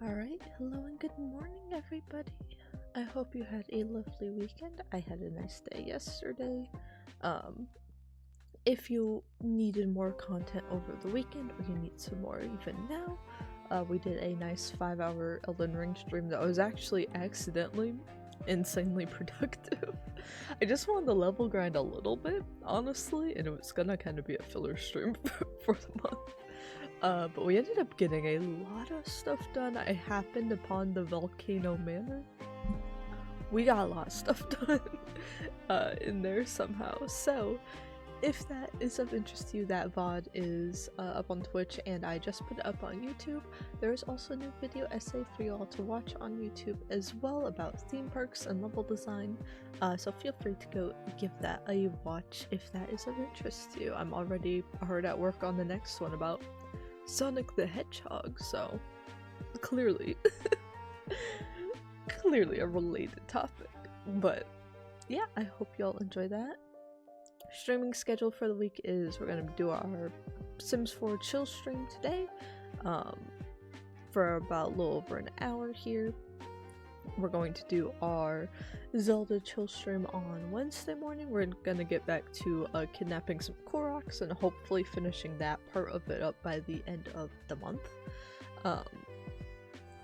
Alright, hello and good morning everybody. I hope you had a lovely weekend. I had a nice day yesterday. If you needed more content over the weekend or you need some more even now, we did a nice 5-hour Elden Ring stream that was actually accidentally insanely productive. I just wanted to level grind a little bit, honestly, and it was gonna kind of be a filler stream for the month. But we ended up getting a lot of stuff done. I happened upon the Volcano Manor. We got a lot of stuff done in there somehow. So, if that is of interest to you, that VOD is up on Twitch and I just put it up on YouTube. There is also a new video essay for you all to watch on YouTube as well about theme parks and level design. So feel free to go give that a watch if that is of interest to you. I'm already hard at work on the next one about Sonic the Hedgehog, so clearly clearly a related topic. But yeah, I hope y'all enjoy that. Streaming schedule for the week is we're gonna do our Sims 4 chill stream today for about a little over an hour here. We're going to do our Zelda chill stream on Wednesday morning. We're gonna get back to kidnapping some Koroks and hopefully finishing that part of it up by the end of the month.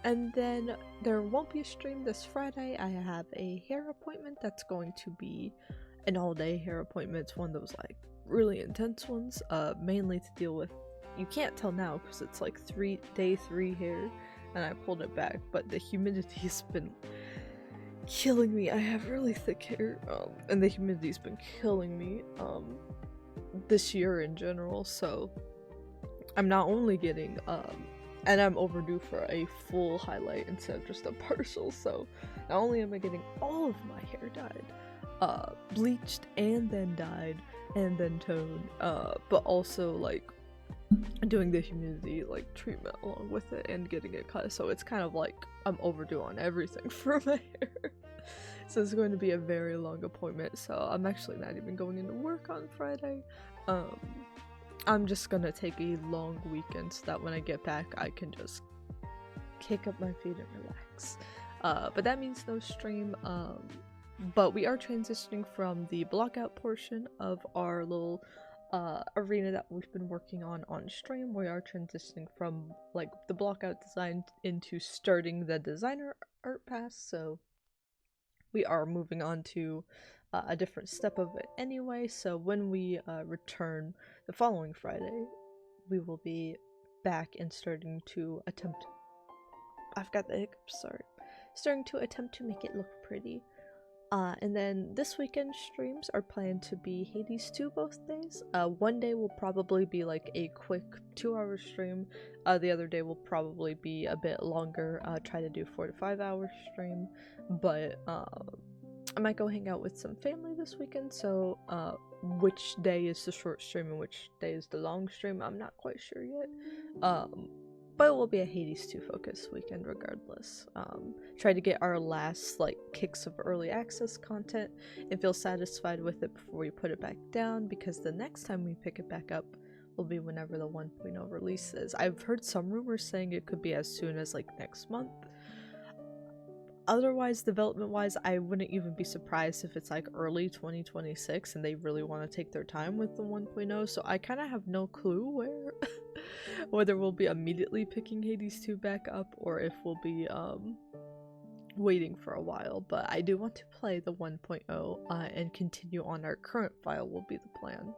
And then there won't be a stream this Friday. I have a hair appointment that's going to be an all-day hair appointment. It's one of those like really intense ones, mainly to deal with, you can't tell now because it's like day 3 hair and I pulled it back, but the humidity's been killing me. I have really thick hair, and the humidity's been killing me this year in general, so I'm not only getting and I'm overdue for a full highlight instead of just a partial, so not only am I getting all of my hair dyed, bleached and then dyed and then toned, but also like doing the humidity like treatment along with it and getting it cut, so it's kind of like I'm overdue on everything for my hair. So it's going to be a very long appointment, so I'm actually not even going into work on Friday. I'm just gonna take a long weekend so that when I get back I can just kick up my feet and relax. But that means no stream. But we are transitioning from the blockout portion of our little arena that we've been working on stream. We are transitioning from like the blockout design into starting the designer art pass, so we are moving on to a different step of it anyway. So when we return the following Friday, we will be back and starting to attempt— I've got the hiccups, sorry. Starting to attempt to make it look pretty. And then this weekend streams are planned to be Hades 2 both days. One day will probably be like a quick 2-hour stream. The other day will probably be a bit longer, try to do 4 to 5 hour stream. But I might go hang out with some family this weekend, so which day is the short stream and which day is the long stream, I'm not quite sure yet. But it will be a Hades 2 focus weekend regardless. Try to get our last like kicks of early access content and feel satisfied with it before we put it back down, because the next time we pick it back up will be whenever the 1.0 release is. I've heard some rumors saying it could be as soon as like next month. Otherwise, development-wise, I wouldn't even be surprised if it's like early 2026 and they really want to take their time with the 1.0, so I kind of have no clue where whether we'll be immediately picking Hades 2 back up or if we'll be waiting for a while. But I do want to play the 1.0 and continue on our current file will be the plan,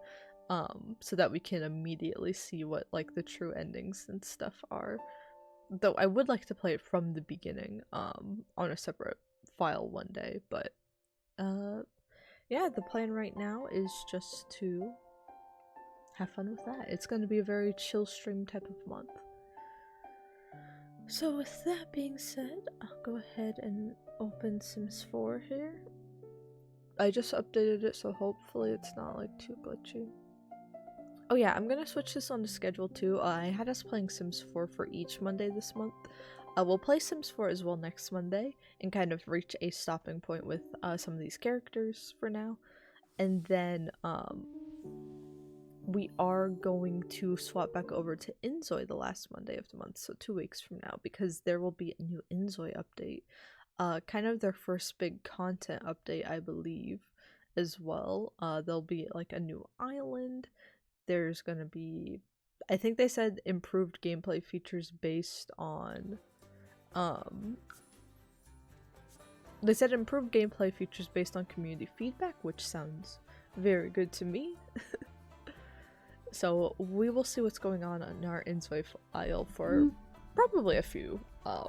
so that we can immediately see what like the true endings and stuff are. Though I would like to play it from the beginning, on a separate file one day, but, yeah, the plan right now is just to have fun with that. It's going to be a very chill stream type of month. So with that being said, I'll go ahead and open Sims 4 here. I just updated it, so hopefully it's not, like, too glitchy. Oh yeah, I'm gonna switch this on the schedule too. I had us playing Sims 4 for each Monday this month. We'll play Sims 4 as well next Monday and kind of reach a stopping point with some of these characters for now. And then we are going to swap back over to Inzoi the last Monday of the month, so 2 weeks from now, because there will be a new Inzoi update. Kind of their first big content update, I believe, as well. There'll be like a new island. There's gonna be, I think they said improved gameplay features based on, they said improved gameplay features based on community feedback, which sounds very good to me. So we will see what's going on in our Inzoi file for probably a few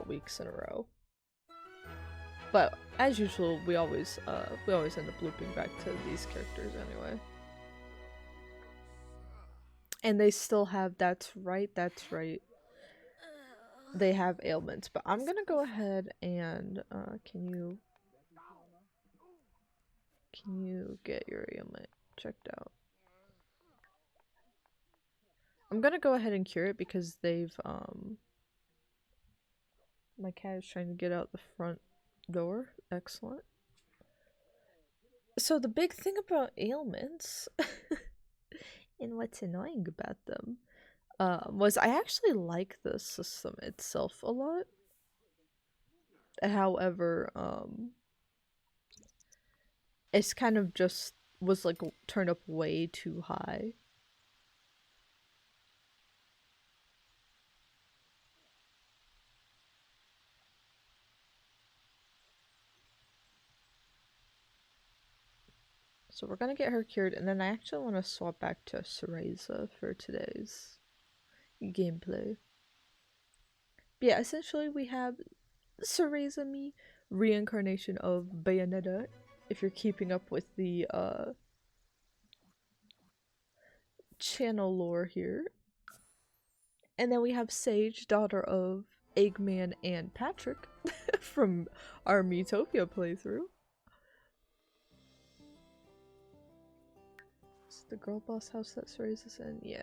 weeks in a row. But as usual, we always end up looping back to these characters anyway. And they still have, that's right, they have ailments. But I'm gonna go ahead and, can you get your ailment checked out? I'm gonna go ahead and cure it because they've, my cat is trying to get out the front door. Excellent. So the big thing about ailments and what's annoying about them was I actually like the system itself a lot. However, it's kind of just was like turned up way too high. So we're gonna get her cured, and then I actually want to swap back to Cereza for today's gameplay. But yeah, essentially we have Cereza me, reincarnation of Bayonetta, if you're keeping up with the channel lore here. And then we have Sage, daughter of Eggman and Patrick from our Miitopia playthrough. Is it the girl boss house that Cereza's in? Yeah.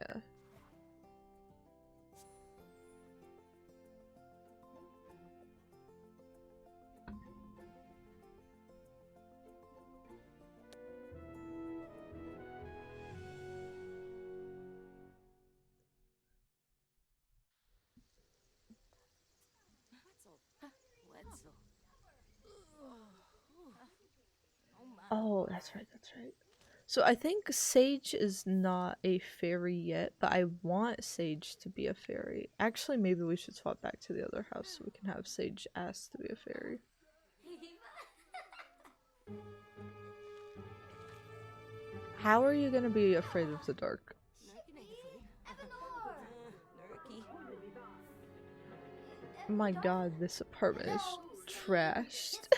Oh, that's right, that's right. So I think Sage is not a fairy yet, but I want Sage to be a fairy. Actually, maybe we should swap back to the other house so we can have Sage ask to be a fairy. How are you gonna be afraid of the dark? My god, this apartment is trashed.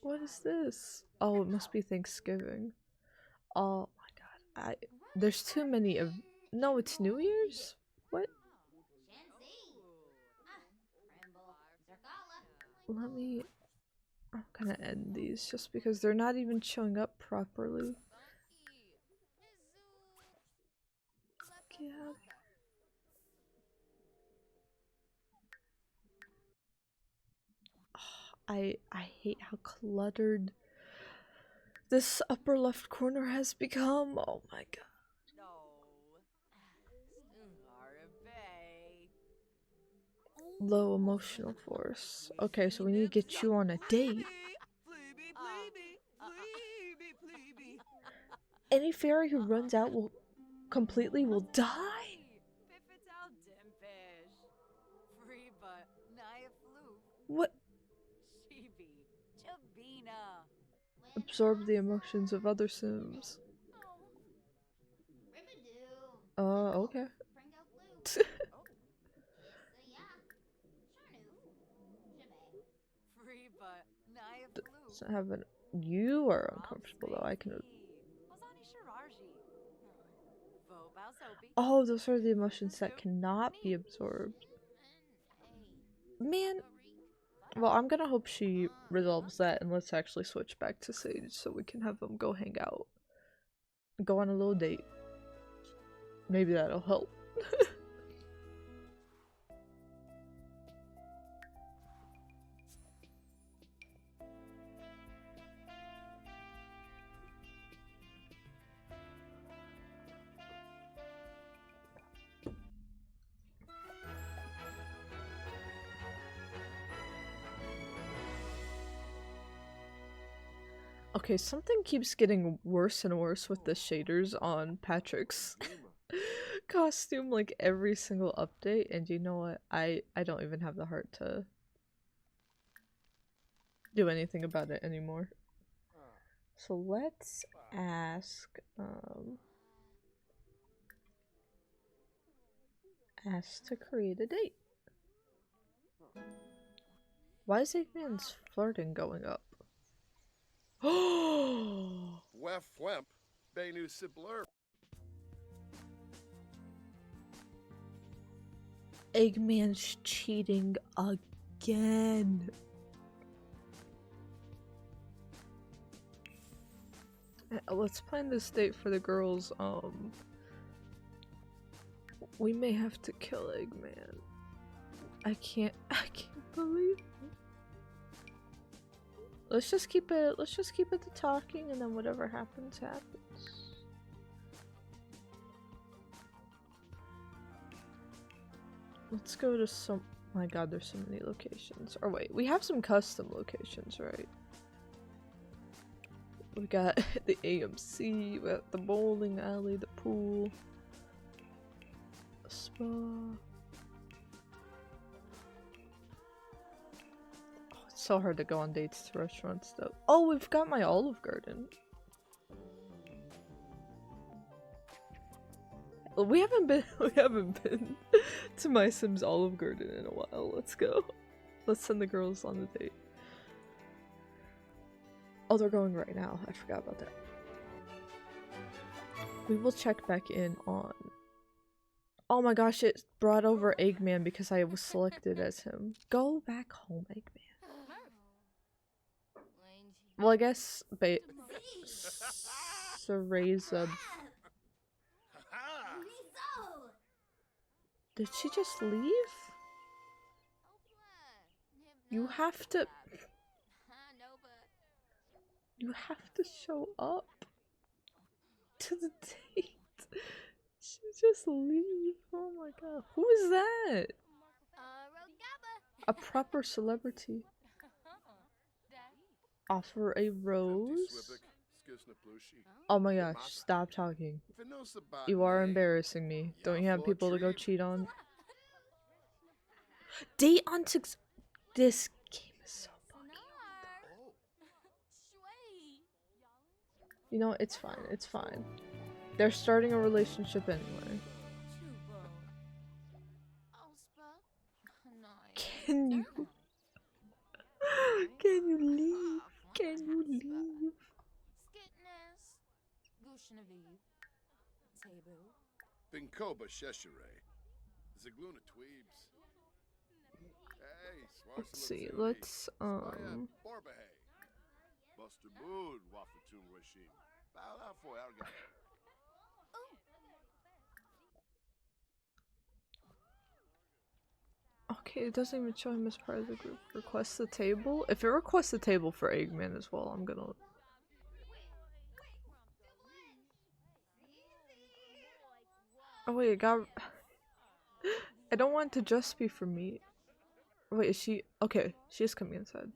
What is this? Oh, it must be Thanksgiving. Oh my god, there's too many of. No, it's New Year's? What? Let me. I'm gonna end these just because they're not even showing up properly. Yeah. I hate how cluttered this upper left corner has become. Oh my god. Low emotional force. Okay, so we need to get you on a date. Any fairy who runs out will completely will die? What? Absorb the emotions of other Sims. Okay. Doesn't have an. You are uncomfortable though. I can. Oh, those are the emotions that cannot be absorbed. Man. Well, I'm gonna hope she resolves that and let's actually switch back to Sage so we can have them go hang out. Go on a little date. Maybe that'll help. Okay, something keeps getting worse and worse with the shaders on Patrick's costume like every single update, and you know what? I don't even have the heart to do anything about it anymore. So let's ask ask to create a date. Why is Eggman's flirting going up? Oh! Wef Wemp, Benu Sibler. Eggman's cheating again. Let's plan this date for the girls. We may have to kill Eggman. I can't believe it. Let's just keep it to talking, and then whatever happens, happens. Let's go to some. My god, there's so many locations. Or wait, we have some custom locations, right? We got the AMC, we got the bowling alley, the pool, the spa. Oh, it's so hard to go on dates to restaurants though. Oh, we've got my Olive Garden. We haven't been to my Sims Olive Garden in a while. Let's go. Let's send the girls on the date. Oh, they're going right now. I forgot about that. We will check back in on. Oh my gosh, it brought over Eggman because I was selected as him. Go back home, Eggman. Well, I guess Cereza. Did she just leave? You have to show up to the date. She just leave. Oh my god. Who is that? A proper celebrity. Offer a rose? Oh my gosh, stop talking. You are embarrassing me. Don't you have people to go cheat on? Date on six. This game is so buggy. You know, it's fine. It's fine. They're starting a relationship anyway. Can you? Can you leave? Can you leave? Binkoba Sheshere. Zagluna Tweebs. Hey, Let's see, let's Barbahay. Buster Bood, Wafatum Rashim. Bow out for our guy. Okay, it doesn't even show him as part of the group. Request the table? If it requests the table for Eggman as well, I'm gonna... Oh wait, it got... I don't want it to just be for me. Wait, is she... Okay, she is coming inside.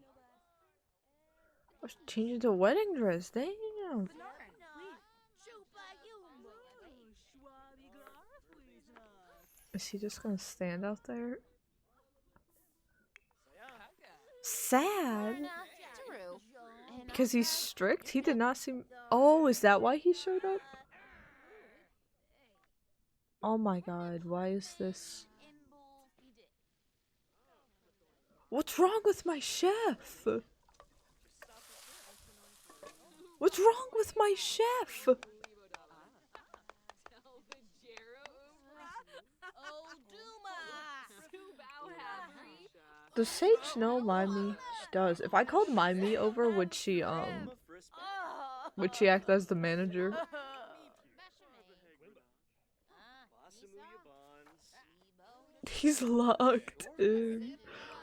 Oh, she's changing to a wedding dress, damn! Is he just gonna stand out there? Sad? Because he's strict? He did not seem... Oh, is that why he showed up? Oh my god, why is this... What's wrong with my chef? What's wrong with my chef? Does Sage know Mimey? She does. If I called Mimey over, would she act as the manager? He's locked in.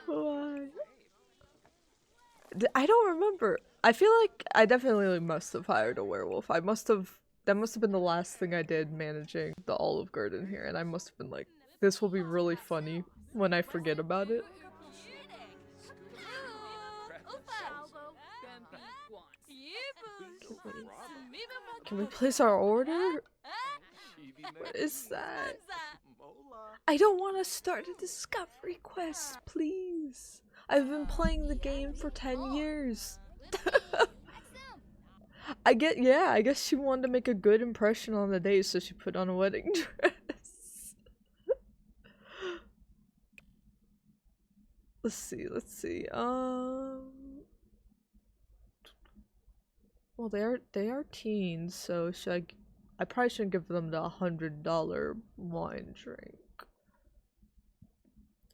Why? I don't remember. I feel like I definitely must have hired a werewolf. That must have been the last thing I did managing the Olive Garden here, and I must have been like, this will be really funny when I forget about it. Can we place our order? What is that? I don't want to start a discovery quest, please. I've been playing the game for 10 years. I guess she wanted to make a good impression on the date, so she put on a wedding dress. Let's see. Well, they are teens, so I probably shouldn't give them the $100 wine drink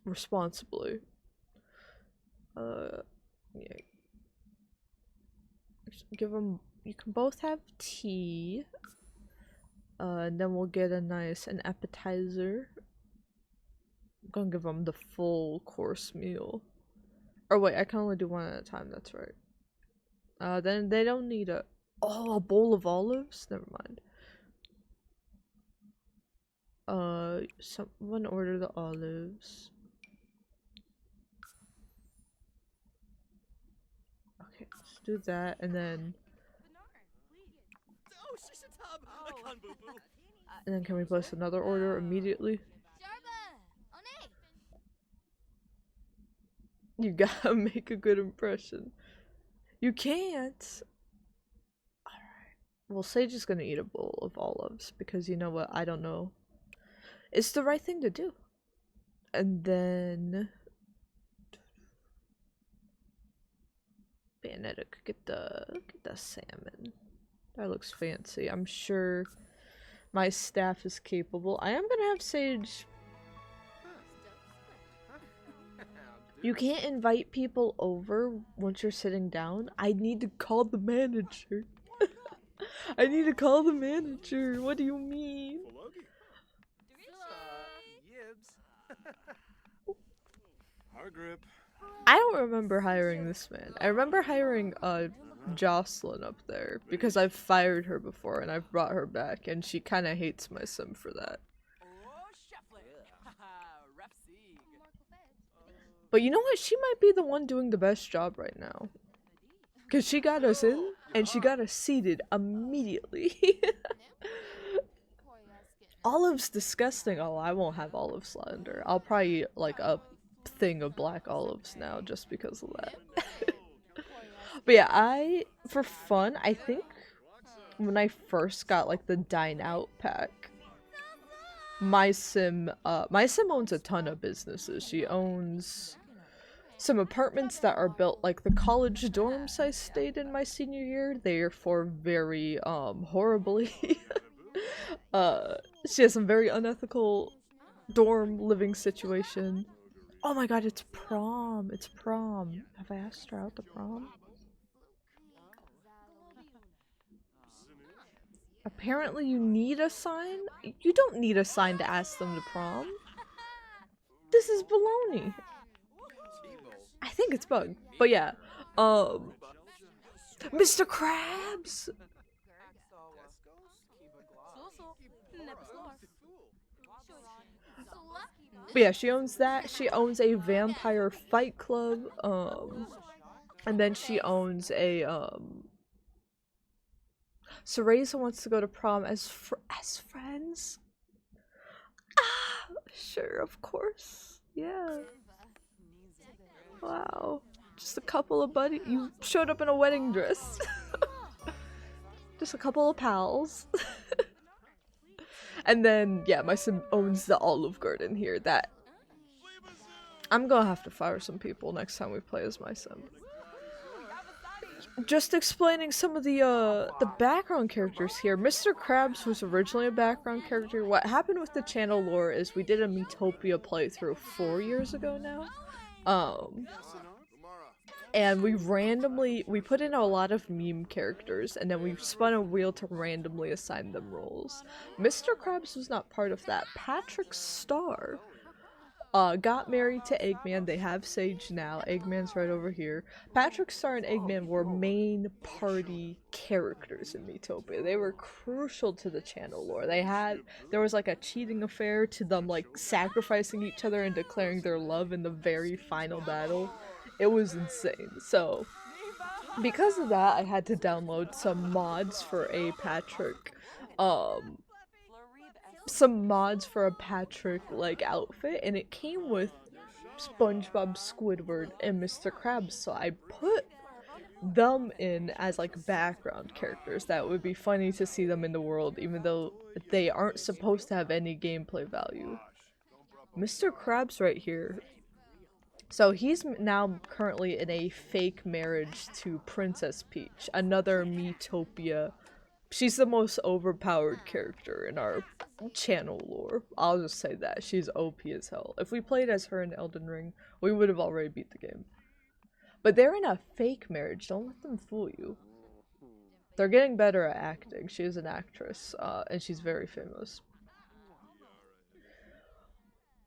responsibly. Yeah. Give them. You can both have tea. And then we'll get an appetizer. I'm gonna give them the full course meal. Or wait, I can only do one at a time. That's right. Then they don't need a bowl of olives. Never mind. Someone order the olives. Okay, let's do that, and then can we place another order immediately? You gotta make a good impression. You can't. Alright. Well, Sage is gonna eat a bowl of olives because you know what? I don't know. It's the right thing to do. And then Bayonetta could get the salmon. That looks fancy. I'm sure my staff is capable. I am gonna have Sage. You can't invite people over once you're sitting down. I need to call the manager. I need to call the manager. What do you mean? I don't remember hiring this man. I remember hiring Jocelyn up there because I've fired her before and I've brought her back and she kind of hates my sim for that. But you know what? She might be the one doing the best job right now. Because she got us in, and she got us seated immediately. Olive's disgusting. Oh, I won't have olive slender. I'll probably eat like a thing of black olives now just because of that. But yeah, for fun, I think when I first got like the Dine Out pack, my sim owns a ton of businesses. She owns some apartments that are built like the college dorms I stayed in my senior year, therefore very horribly. She has some very unethical dorm living situation. Oh my god, it's prom. It's prom. Have I asked her out to prom? Apparently you need a sign? You don't need a sign to ask them to prom. This is baloney. I think it's bug. But yeah. Mr. Krabs! But yeah, she owns that. She owns a vampire fight club. And then she owns a Cereza wants to go to prom as friends. Ah, sure, of course. Yeah. Wow. Just a couple of buddies. You showed up in a wedding dress. Just a couple of pals. And then, yeah, my sim owns the Olive Garden here that I'm gonna have to fire some people next time we play as my sim. Just explaining some of the background characters here. Mr. Krabs was originally a background character. What happened with the channel lore is we did a Miitopia playthrough 4 years ago now. And we put in a lot of meme characters, and then we spun a wheel to randomly assign them roles. Mr. Krabs was not part of that. Patrick Star got married to Eggman. They have Sage now. Eggman's right over here. Patrick Star and Eggman were main party characters in Miitopia. They were crucial to the channel lore. There was like a cheating affair to them like sacrificing each other and declaring their love in the very final battle. It was insane. So, because of that, I had to download some mods for a Patrick, like outfit, and it came with SpongeBob, Squidward, and Mr. Krabs, so I put them in as like background characters. That would be funny to see them in the world, even though they aren't supposed to have any gameplay value. Mr. Krabs right here. So he's now currently in a fake marriage to Princess Peach, another Miitopia. She's the most overpowered character in our channel lore. I'll just say that. She's OP as hell. If we played as her in Elden Ring, we would have already beat the game. But they're in a fake marriage. Don't let them fool you. They're getting better at acting. She is an actress, and she's very famous.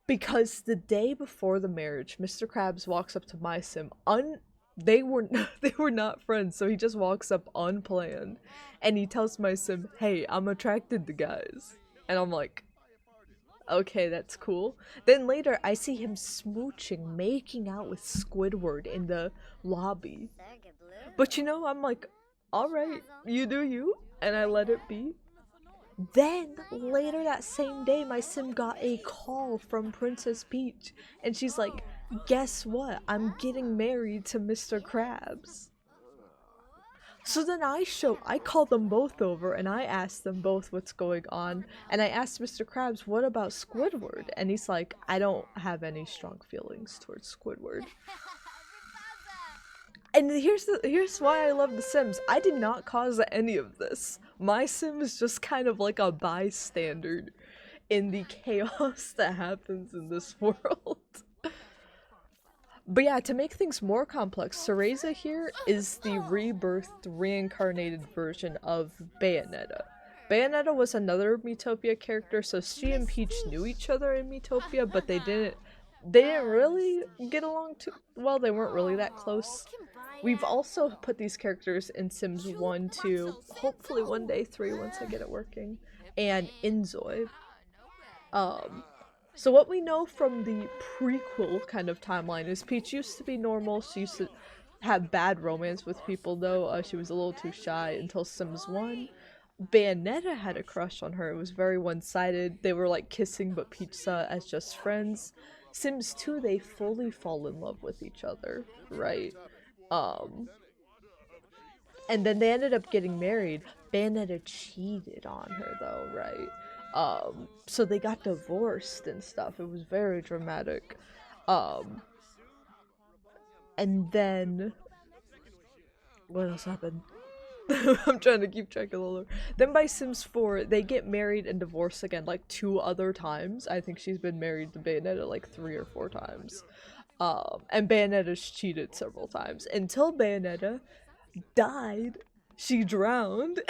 Because the day before the marriage, Mr. Krabs walks up to my sim. They were not friends, so he just walks up unplanned, and he tells my sim, "Hey, I'm attracted to guys," and I'm like, "Okay, that's cool." Then later, I see him smooching, making out with Squidward in the lobby. But you know, I'm like, "All right, you do you," and I let it be. Then, later that same day, my sim got a call from Princess Peach, and she's like, "Guess what? I'm getting married to Mr. Krabs." So then I called them both over, and I asked them both what's going on, and I asked Mr. Krabs, "What about Squidward?" And he's like, "I don't have any strong feelings towards Squidward." And here's why I love The Sims. I did not cause any of this. My sim is just kind of like a bystander in the chaos that happens in this world. But yeah, to make things more complex, Cereza here is the rebirthed, reincarnated version of Bayonetta. Bayonetta was another Miitopia character, so she and Peach knew each other in Miitopia, but they didn't really get along too well. They weren't really that close. We've also put these characters in Sims 1, 2, hopefully one day 3 once I get it working, and Inzoi. So what we know from the prequel kind of timeline is Peach used to be normal. She used to have bad romance with people though. She was a little too shy until Sims 1. Bayonetta had a crush on her. It was very one-sided. They were like kissing, but Peach saw it as just friends. Sims 2, they fully fall in love with each other, right? And then they ended up getting married. Bayonetta cheated on her though, right? So they got divorced and stuff. It was very dramatic. And then what else happened? I'm trying to keep track of the lore. Then by Sims 4, they get married and divorce again like 2 other times. I think she's been married to Bayonetta like 3 or 4 times. And Bayonetta's cheated several times. Until Bayonetta died. She drowned.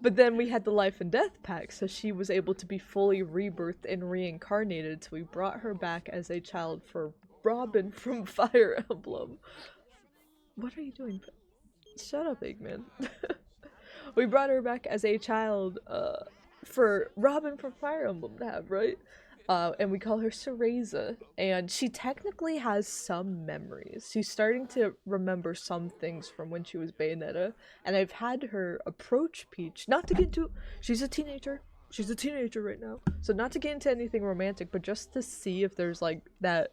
But then we had the life and death pack, so she was able to be fully rebirthed and reincarnated, so we brought her back as a child for Robin from Fire Emblem. What are you doing? Shut up, Eggman. We brought her back as a child for Robin from Fire Emblem to have, right? And we call her Cereza, and she technically has some memories. She's starting to remember some things from when she was Bayonetta, and I've had her approach Peach, not to get into- she's a teenager right now, so not to get into anything romantic, but just to see if there's like that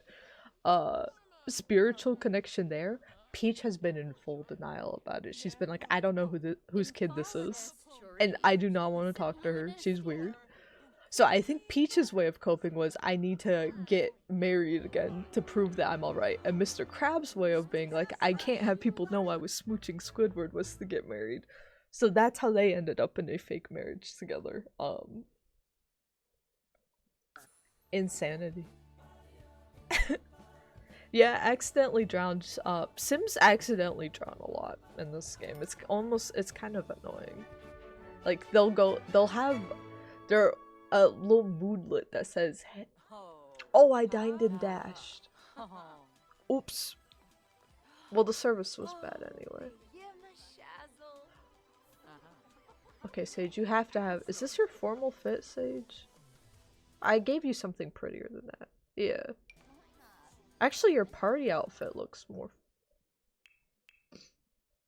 spiritual connection there. Peach has been in full denial about it. She's been like, I don't know whose kid this is, and I do not want to talk to her. She's weird. So I think Peach's way of coping was, I need to get married again to prove that I'm alright. And Mr. Krabs' way of being like, I can't have people know I was smooching Squidward was to get married. So that's how they ended up in a fake marriage together. Insanity. Yeah, accidentally drowned. Sims accidentally drown a lot in this game. It's kind of annoying. Like, they'll have their a little moodlet that says, oh, I dined and dashed. Oops. Well, the service was bad anyway. Okay, Sage, you have to have- is this your formal fit, Sage? I gave you something prettier than that. Yeah. Actually, your party outfit looks more-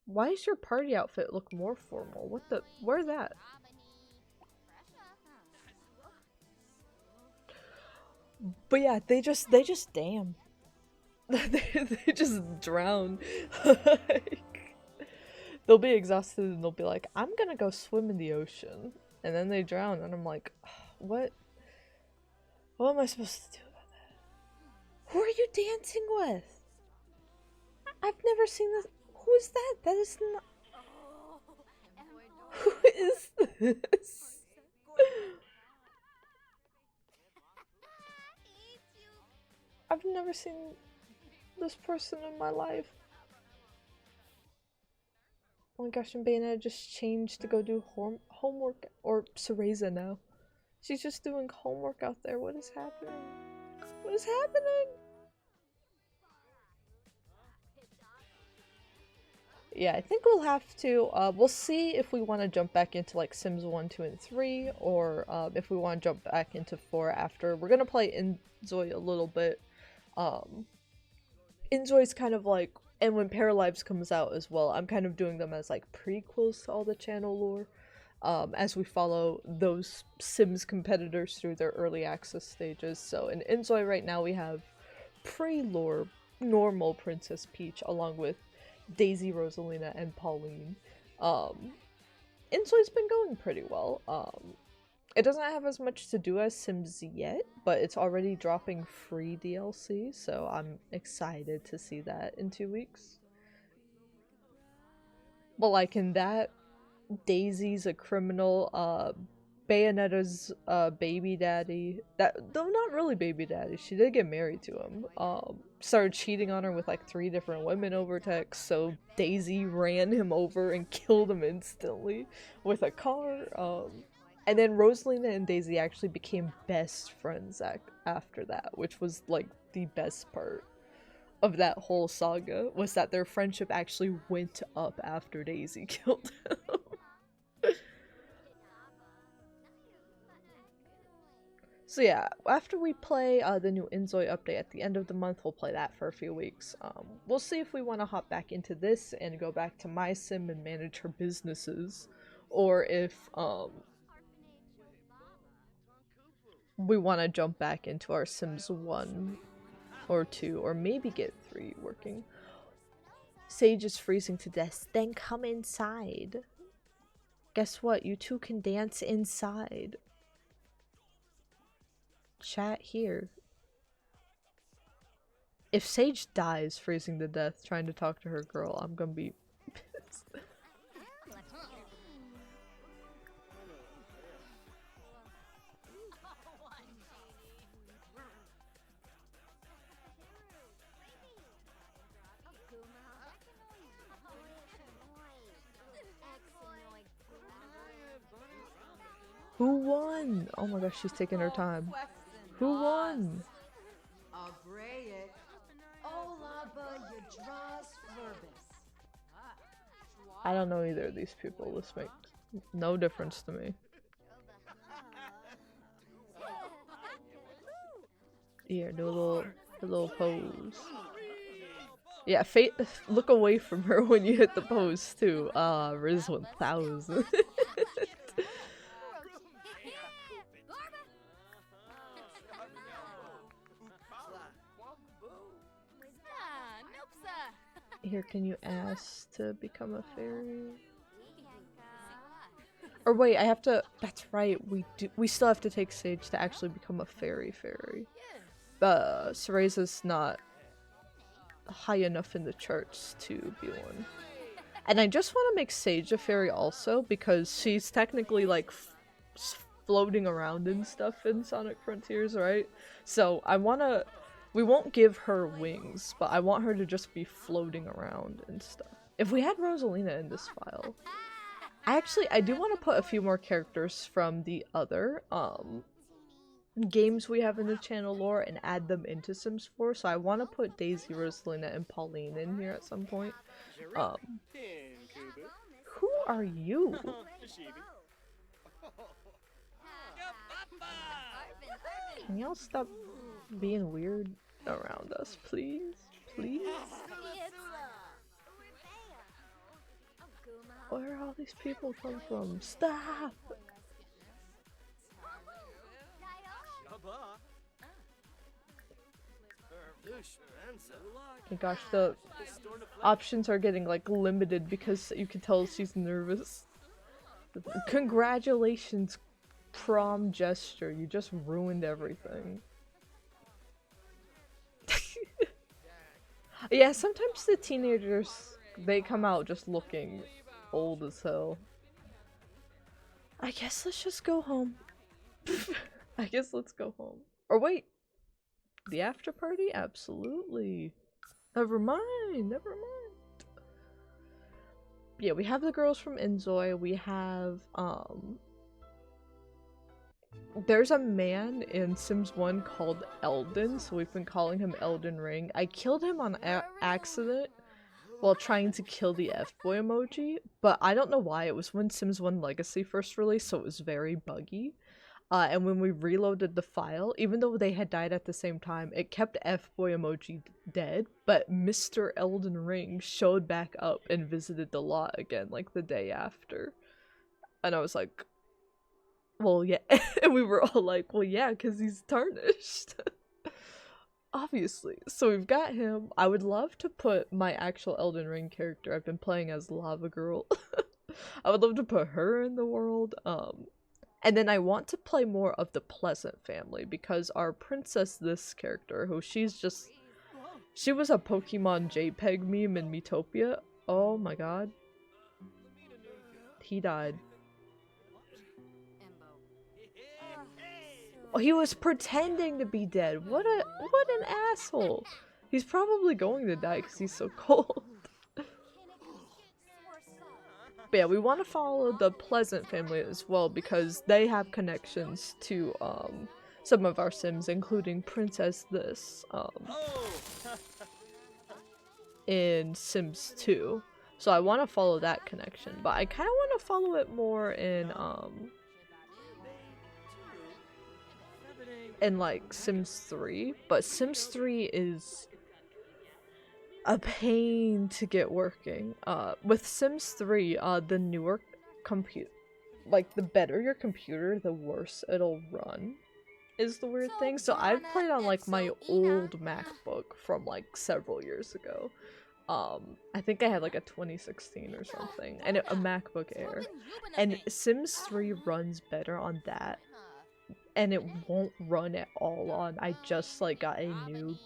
why does your party outfit look more formal? What the- where's that? But yeah, they just damn. they just drown. Like, they'll be exhausted and they'll be like, I'm gonna go swim in the ocean. And then they drown and I'm like, what am I supposed to do about that? Who are you dancing with? I've never seen this. Who is that? That is not- who is this? I've never seen this person in my life. Oh my gosh, and Bayonetta just changed to go do homework, or Cereza now. She's just doing homework out there. What is happening? What is happening? Yeah, I think we'll have to, we'll see if we want to jump back into like Sims 1, 2, and 3, or if we want to jump back into 4 after. We're gonna play Inzoi a little bit. Inzoi's kind of like, and when Paralives comes out as well, I'm kind of doing them as like prequels to all the channel lore, as we follow those Sims competitors through their early access stages. So in Inzoi right now we have pre-lore normal Princess Peach along with Daisy, Rosalina, and Pauline. Inzoi's been going pretty well. It doesn't have as much to do as Sims yet, but it's already dropping free DLC, so I'm excited to see that in 2 weeks. But like in that, Daisy's a criminal, Bayonetta's baby daddy, though not really baby daddy, she did get married to him, started cheating on her with like 3 different women over text, so Daisy ran him over and killed him instantly with a car. And then Rosalina and Daisy actually became best friends after that, which was like the best part of that whole saga, was that their friendship actually went up after Daisy killed him. So yeah, after we play the new Inzoi update at the end of the month, we'll play that for a few weeks. We'll see if we want to hop back into this and go back to my sim and manage her businesses, or if we want to jump back into our Sims 1 or 2 or maybe get 3 working. Sage is freezing to death. Then come inside. Guess what? You two can dance inside. Chat here. If Sage dies freezing to death trying to talk to her girl, I'm gonna be pissed. Who won? Oh my gosh, she's taking her time. Who won? I don't know either of these people. This makes no difference to me. Here, do a little pose. Yeah, look away from her when you hit the pose too. Riz 1000. Here, can you ask to become a fairy? Or wait, I have to. That's right. We still have to take Sage to actually become a fairy. Cereza's not high enough in the charts to be one. And I just want to make Sage a fairy also because she's technically like floating around and stuff in Sonic Frontiers, right? So we won't give her wings, but I want her to just be floating around and stuff. If we had Rosalina in this file, I do want to put a few more characters from the other games we have in the channel lore and add them into Sims 4. So I want to put Daisy, Rosalina, and Pauline in here at some point. Who are you? Can y'all stop being weird around us, please? Please? Where all these people come from? Stop! Oh gosh, the options are getting like limited because you can tell she's nervous. Congratulations, prom gesture. You just ruined everything. Yeah, sometimes the teenagers, they come out just looking old as hell. I guess let's just go home. I guess let's go home. Or wait. The after party? Absolutely. Never mind. Yeah, we have the girls from Inzoi. We have, there's a man in Sims 1 called Elden, so we've been calling him Elden Ring. I killed him on accident while trying to kill the F-boy emoji, but I don't know why. It was when Sims 1 Legacy first released, so it was very buggy. And when we reloaded the file, even though they had died at the same time, it kept F-boy emoji dead, but Mr. Elden Ring showed back up and visited the lot again, like the day after. And I was like, well, yeah. And we were all like, well, yeah, because he's tarnished. Obviously. So we've got him. I would love to put my actual Elden Ring character I've been playing as Lava Girl. I would love to put her in the world. And then I want to play more of the Pleasant family because our Princess This character, who she was a Pokemon JPEG meme in Miitopia. Oh my god. He died. Oh, he was pretending to be dead. What an asshole. He's probably going to die because he's so cold. But yeah, we want to follow the Pleasant family as well because they have connections to some of our Sims, including Princess This in Sims 2. So I want to follow that connection, but I kind of want to follow it more in in like Sims 3, but Sims 3 is a pain to get working. With Sims 3, the newer compute, like the better your computer, the worse it'll run. Is the weird thing. So I've played on like my old MacBook from like several years ago. I think I had like a 2016 or something, and a MacBook Air, and Sims 3 runs better on that, and it won't run at all on. I just like got a new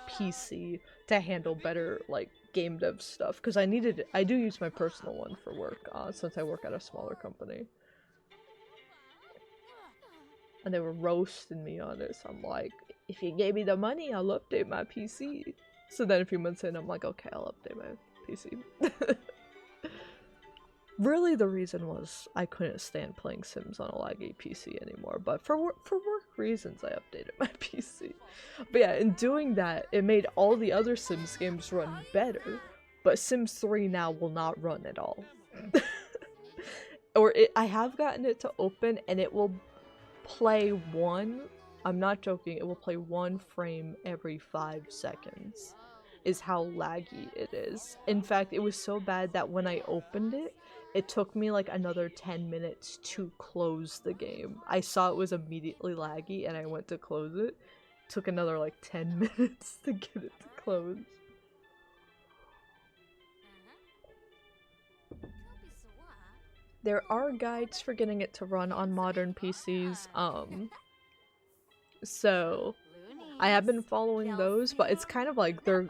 PC to handle better like game dev stuff because I do use my personal one for work since I work at a smaller company. And they were roasting me on it, so I'm like, if you gave me the money, I'll update my PC. So then a few months in, I'm like, okay, I'll update my PC. Really, the reason was I couldn't stand playing Sims on a laggy PC anymore, but for work reasons, I updated my PC. But yeah, in doing that, it made all the other Sims games run better, but Sims 3 now will not run at all. I have gotten it to open, and it will play one, I'm not joking, it will play one frame every 5 seconds, is how laggy it is. In fact, it was so bad that when I opened it, it took me like another 10 minutes to close the game. I saw it was immediately laggy and I went to close it. Took another like 10 minutes to get it to close. There are guides for getting it to run on modern PCs, so I have been following those, but it's kind of like they're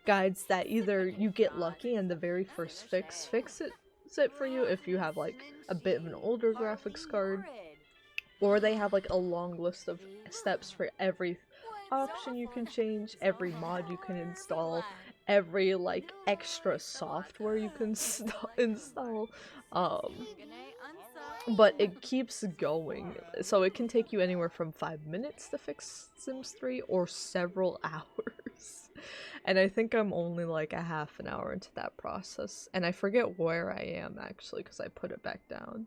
guides that either you get lucky and the very first fixes it for you if you have like a bit of an older graphics card, or they have like a long list of steps for every option you can change, every mod you can install, every like extra software you can install. But it keeps going, so it can take you anywhere from 5 minutes to fix Sims 3 or several hours. And I think I'm only like a half an hour into that process, and I forget where I am actually because I put it back down.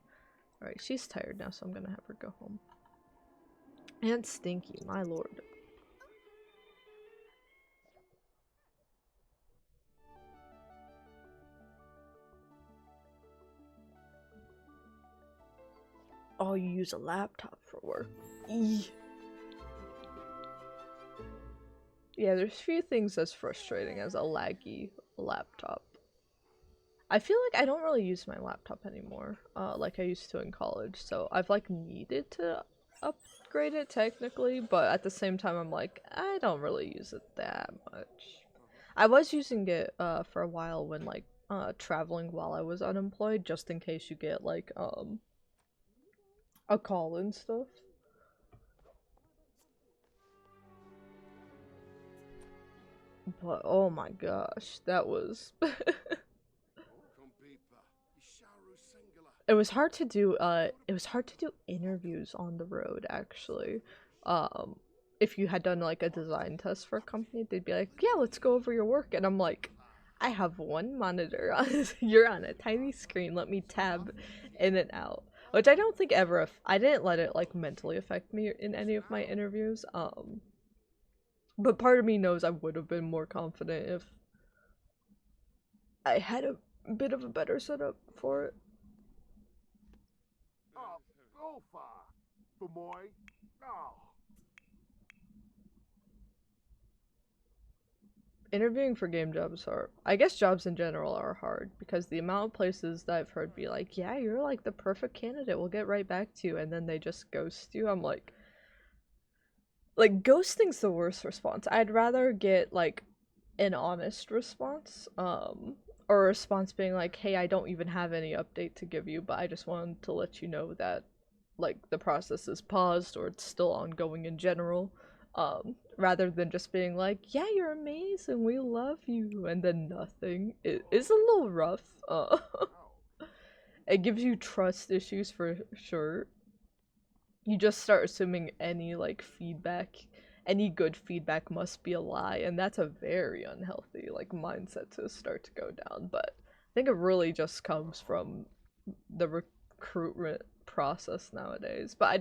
Alright, she's tired now, so I'm gonna have her go home. And Stinky, my lord. Oh, you use a laptop for work. Eee. Yeah, there's few things as frustrating as a laggy laptop. I feel like I don't really use my laptop anymore, like I used to in college, so I've like needed to upgrade it technically, but at the same time I'm like, I don't really use it that much. I was using it for a while when like traveling while I was unemployed, just in case you get like a call and stuff. But oh my gosh, that was it was hard to do interviews on the road actually. If you had done like a design test for a company, they'd be like, yeah, let's go over your work, and I'm like, I have one monitor on you're on a tiny screen, let me tab in and out. Which I don't think ever I didn't let it like mentally affect me in any of my interviews. But part of me knows I would have been more confident if I had a bit of a better setup for it. Oh, go far. For moi. Oh. Interviewing for game jobs are, I guess jobs in general are hard, because the amount of places that I've heard be like, yeah, you're like the perfect candidate, we'll get right back to you, and then they just ghost you. I'm like ghosting's the worst response. I'd rather get like an honest response, or a response being like, hey, I don't even have any update to give you, but I just wanted to let you know that like the process is paused or it's still ongoing in general, rather than just being like, yeah, you're amazing, we love you, and then nothing. It is a little rough. It gives you trust issues for sure. You just start assuming any like feedback, any good feedback must be a lie, and that's a very unhealthy like mindset to start to go down. But I think it really just comes from the recruitment process nowadays. But I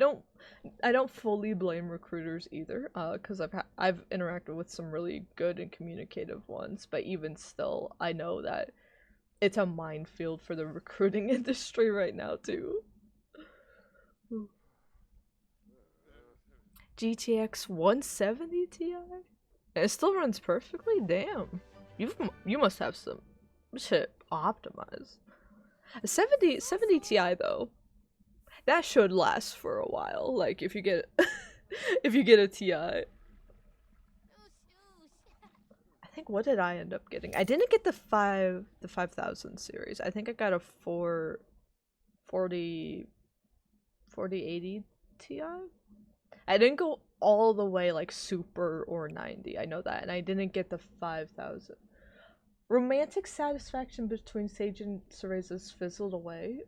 don't fully blame recruiters either, because I've interacted with some really good and communicative ones. But even still, I know that it's a minefield for the recruiting industry right now too. GTX 170 Ti, and it still runs perfectly. Damn, you must have some shit optimized. 70 Ti though, that should last for a while. Like if you get if you get a Ti. I think, what did I end up getting? I didn't get the 5000 series. I think I got a 4080 Ti. I didn't go all the way like super or 90. I know that, and I didn't get the 5000. Romantic satisfaction between Sage and Cereza's fizzled away.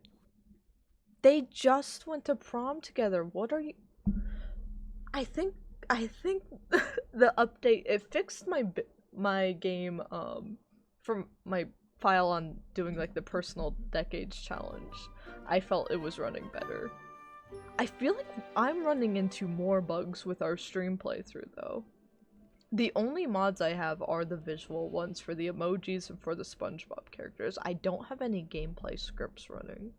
They just went to prom together. What are you? I think the update, it fixed my game from my file on doing like the personal decades challenge. I felt it was running better. I feel like I'm running into more bugs with our stream playthrough though. The only mods I have are the visual ones for the emojis and for the SpongeBob characters. I don't have any gameplay scripts running.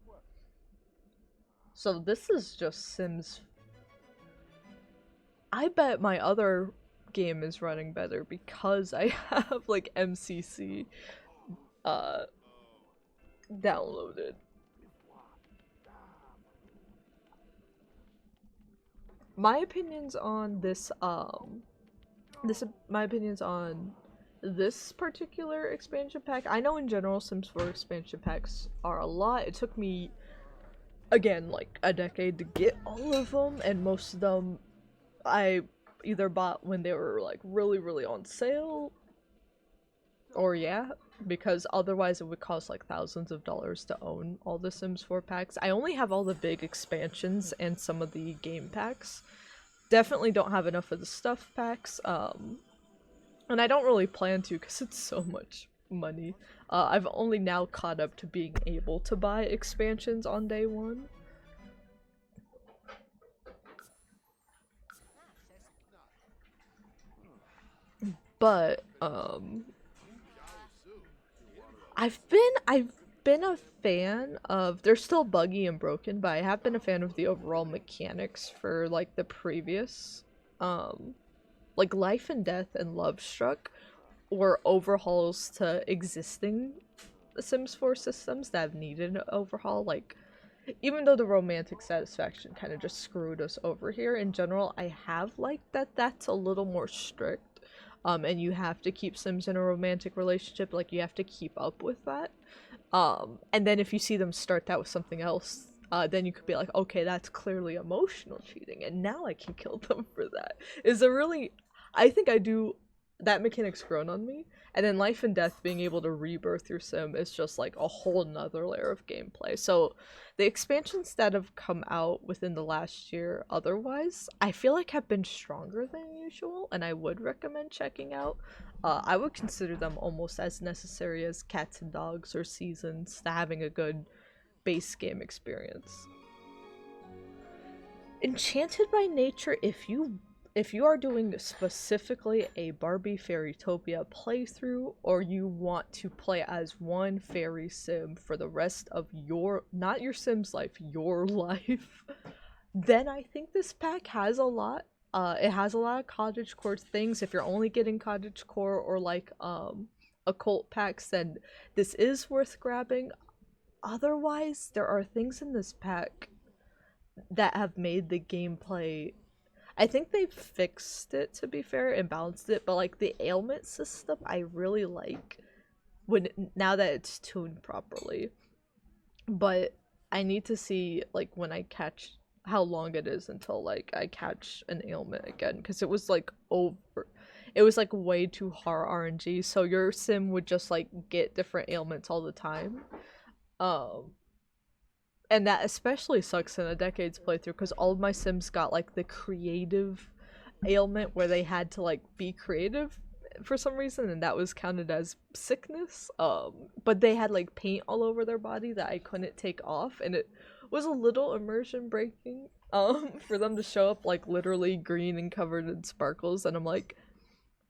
So this is just Sims. I bet my other game is running better because I have like MCC downloaded. My opinions on this my opinions on this particular expansion pack. I know in general Sims 4 expansion packs are a lot. It took me, again, like a decade to get all of them, and most of them I either bought when they were like really on sale, or because otherwise it would cost like thousands of dollars to own all the Sims 4 packs. I only have all the big expansions and some of the game packs. Definitely don't have enough of the stuff packs, and I don't really plan to because it's so much money. I've only now caught up to being able to buy expansions on day one. But, I've been a fan of, they're still buggy and broken, but I have been a fan of the overall mechanics for like the previous, like Life and Death and Love Struck were overhauls to existing Sims 4 systems that have needed an overhaul. Like, even though the romantic satisfaction kind of just screwed us over here, in general, I have liked that that's a little more strict. And you have to keep Sims in a romantic relationship, like you have to keep up with that. And then if you see them start that with something else, then you could be like, okay, that's clearly emotional cheating, and now I can kill them for that. Is a really, I think I do, that mechanic's grown on me. And then Life and Death, being able to rebirth your sim is just like a whole nother layer of gameplay. So the expansions that have come out within the last year otherwise, I feel like have been stronger than usual, and I would recommend checking out. I would consider them almost as necessary as Cats and Dogs or Seasons to having a good base game experience. Enchanted by Nature, if you are doing specifically a Barbie Fairytopia playthrough, or you want to play as one fairy sim for the rest of your, not your sim's life, your life, then I think this pack has a lot. It has a lot of cottagecore things. If you're only getting cottagecore or like occult packs, then this is worth grabbing. Otherwise, there are things in this pack that have made the gameplay, I think they've fixed it, to be fair, and balanced it, but like the ailment system I really like when, now that it's tuned properly. But I need to see like when I catch how long it is until like I catch an ailment again, because it was like way too hard RNG, so your sim would just like get different ailments all the time. And that especially sucks in a Decades playthrough, because all of my sims got like the creative ailment where they had to like be creative for some reason, and that was counted as sickness. But they had like paint all over their body that I couldn't take off, and it was a little immersion breaking. For them to show up like literally green and covered in sparkles, and I'm like,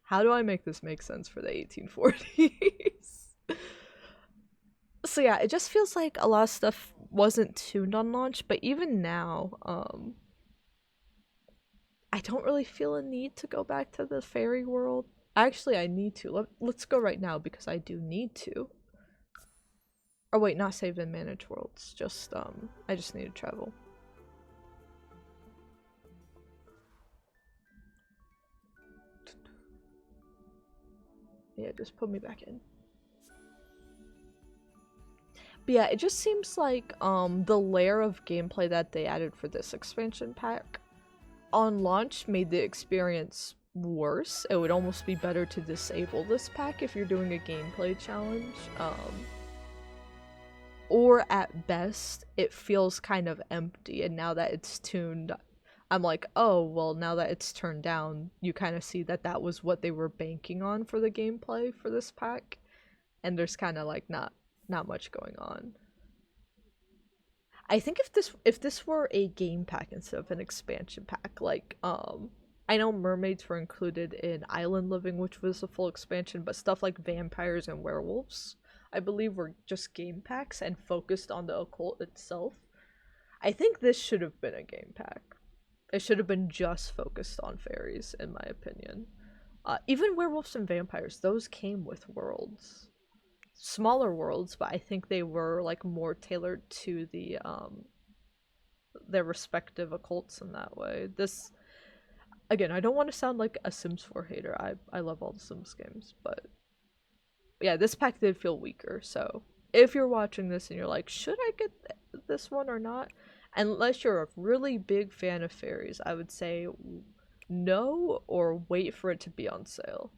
how do I make this make sense for the 1840s? So yeah, it just feels like a lot of stuff wasn't tuned on launch, but even now, I don't really feel a need to go back to the fairy world. Actually, I need to. Let's go right now because I do need to. Oh wait, not save and manage worlds. Just I just need to travel. Yeah, just put me back in. But yeah, it just seems like the layer of gameplay that they added for this expansion pack on launch made the experience worse. It would almost be better to disable this pack if you're doing a gameplay challenge. Or at best, it feels kind of empty, and now that it's tuned, I'm like, oh, well, now that it's turned down, you kind of see that that was what they were banking on for the gameplay for this pack, and there's kind of like not much going on. I think if this were a game pack instead of an expansion pack, like I know mermaids were included in Island Living, which was a full expansion, but stuff like vampires and werewolves, I believe, were just game packs and focused on the occult itself. I think this should have been a game pack. It should have been just focused on fairies, in my opinion. Even werewolves and vampires, those came with worlds. Smaller worlds, but I think they were like more tailored to the their respective occults in that way. This, again, I don't want to sound like a Sims 4 hater. I love all the Sims games, but yeah, this pack did feel weaker. So if you're watching this and you're like, should I get this one or not? Unless you're a really big fan of fairies, I would say no, or wait for it to be on sale.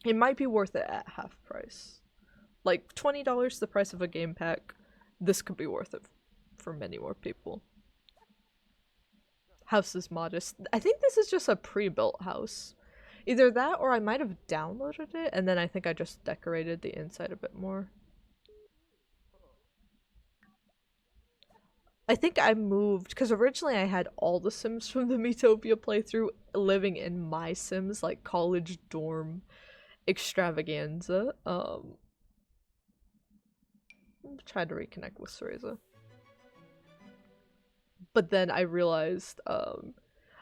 It might be worth it at half price. Like $20 the price of a game pack, this could be worth it for many more people. House is modest. I think this is just a pre-built house. Either that or I might have downloaded it and then I think I just decorated the inside a bit more. I think I moved because originally I had all the Sims from the Miitopia playthrough living in my Sims, like college dorm extravaganza. Tried to reconnect with Cereza. But then I realized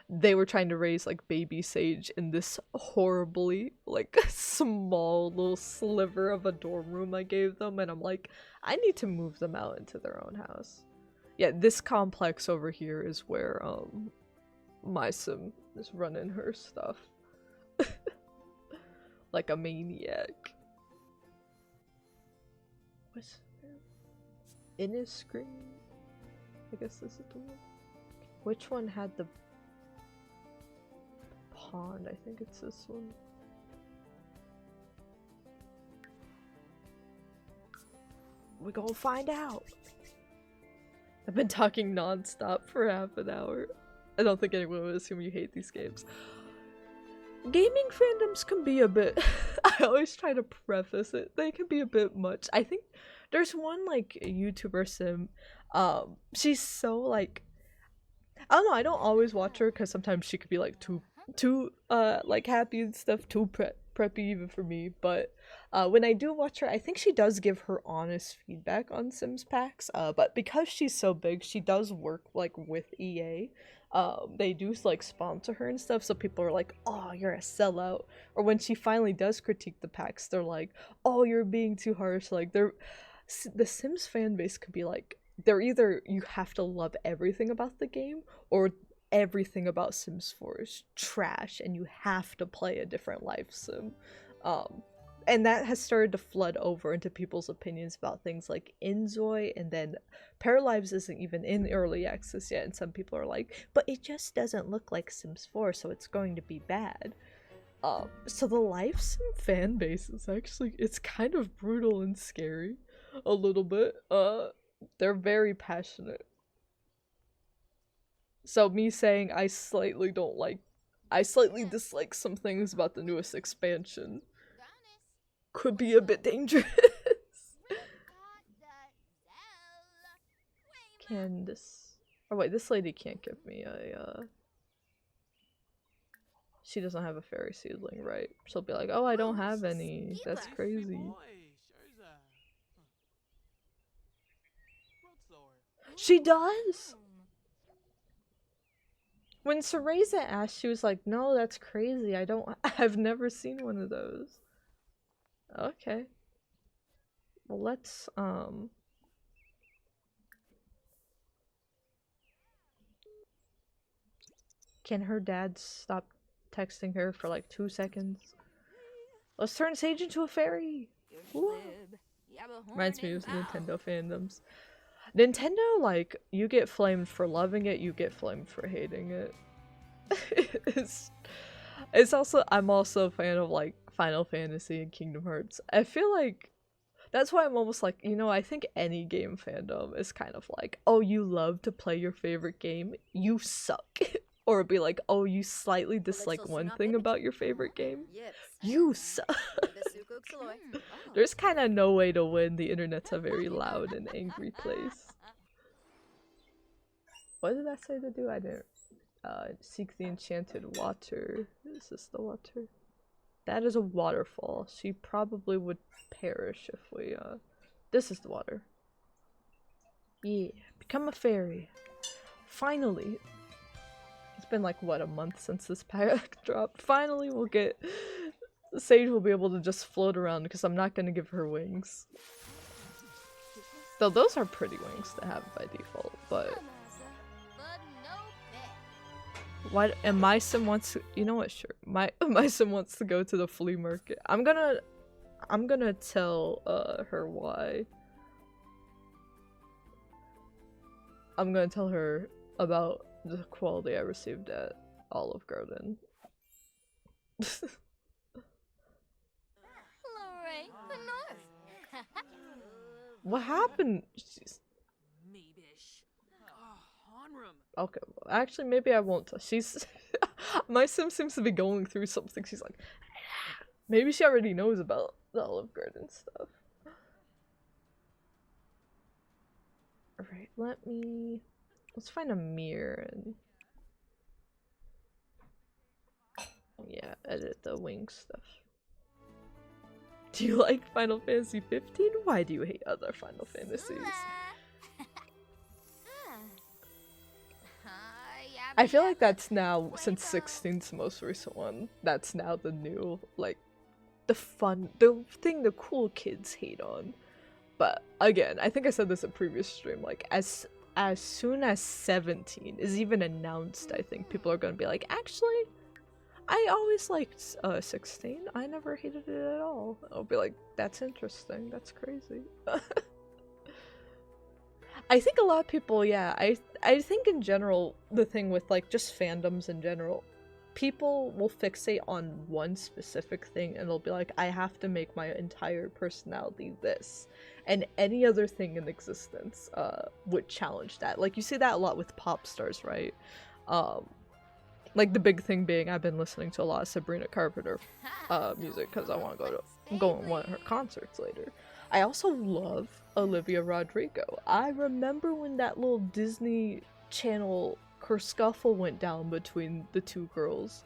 they were trying to raise like baby Sage in this horribly like small little sliver of a dorm room I gave them, and I'm like, I need to move them out into their own house. Yeah, this complex over here is where my Sim is running her stuff. Like a maniac. What's in his screen? I guess this is the one. Which one had the pond? I think it's this one. We gonna find out. I've been talking non-stop for half an hour. I don't think anyone would assume you hate these games. Gaming fandoms can be a bit I always try to preface it, they can be a bit much. I think there's one like YouTuber Sim, she's so like, I don't know, I don't always watch her because sometimes she could be like too like happy and stuff, too preppy even for me, but when I do watch her, I think she does give her honest feedback on Sims packs, but because she's so big, she does work like with EA. They do like sponsor her and stuff, so people are like, oh, you're a sellout. Or when she finally does critique the packs, they're like, oh, you're being too harsh. Like, the Sims fan base could be like, they're either you have to love everything about the game, or everything about Sims 4 is trash and you have to play a different life sim. And that has started to flood over into people's opinions about things like Inzoi, and then Paralives isn't even in early access yet, and some people are like, but it just doesn't look like Sims 4, so it's going to be bad. So the life sim fan base is actually, it's kind of brutal and scary. A little bit. They're very passionate. So me saying I slightly dislike some things about the newest expansion could be a bit dangerous. can this... Oh wait, this lady can't give me a, She doesn't have a fairy seedling, right? She'll be like, oh, I don't have any. That's crazy. She does! When Cereza asked, she was like, no, that's crazy. I've never seen one of those. Okay. Well, let's, Can her dad stop texting her for like 2 seconds? Let's turn Sage into a fairy! Woo. Reminds me of Nintendo fandoms. Nintendo, like, you get flamed for loving it, you get flamed for hating it. It's also, I'm also a fan of like Final Fantasy and Kingdom Hearts. I feel like that's why I'm almost like, you know, I think any game fandom is kind of like, oh, you love to play your favorite game, you suck. Or it'd be like, oh, you slightly dislike one thing about your favorite game, you suck. There's kind of no way to win. The internet's a very loud and angry place. What did I say to do? I didn't. Seek the enchanted water. Is this the water? That is a waterfall. She probably would perish if we, This is the water. Yeah. Become a fairy. Finally. It's been like, what, a month since this pack dropped? Finally we'll get... Sage will be able to just float around because I'm not going to give her wings. Though those are pretty wings to have by default, but... Why? And my sim wants to, you know what? Sure, my sim wants to go to the flea market. I'm gonna tell her why. I'm gonna tell her about the quality I received at Olive Garden. What happened? She's... Okay, well, actually, maybe I won't. She's... My sim seems to be going through something. She's like... Maybe she already knows about the Olive Garden stuff. Alright, let's find a mirror and... Yeah, edit the wing stuff. Do you like Final Fantasy 15? Why do you hate other Final Fantasies? I feel like that's now, since 16's most recent one, that's now the new, like, the thing the cool kids hate on. But again, I think I said this in previous stream, like, as soon as 17 is even announced, I think people are gonna be like, actually, I always liked 16. I never hated it at all. I'll be like, that's interesting. That's crazy. I think a lot of people, yeah, I think in general, the thing with, like, just fandoms in general, people will fixate on one specific thing and they'll be like, I have to make my entire personality this. And any other thing in existence would challenge that. Like, you see that a lot with pop stars, right? Like, the big thing being, I've been listening to a lot of Sabrina Carpenter music because I want to go on one of her concerts later. I also love Olivia Rodrigo. I remember when that little Disney Channel kerfuffle went down between the two girls.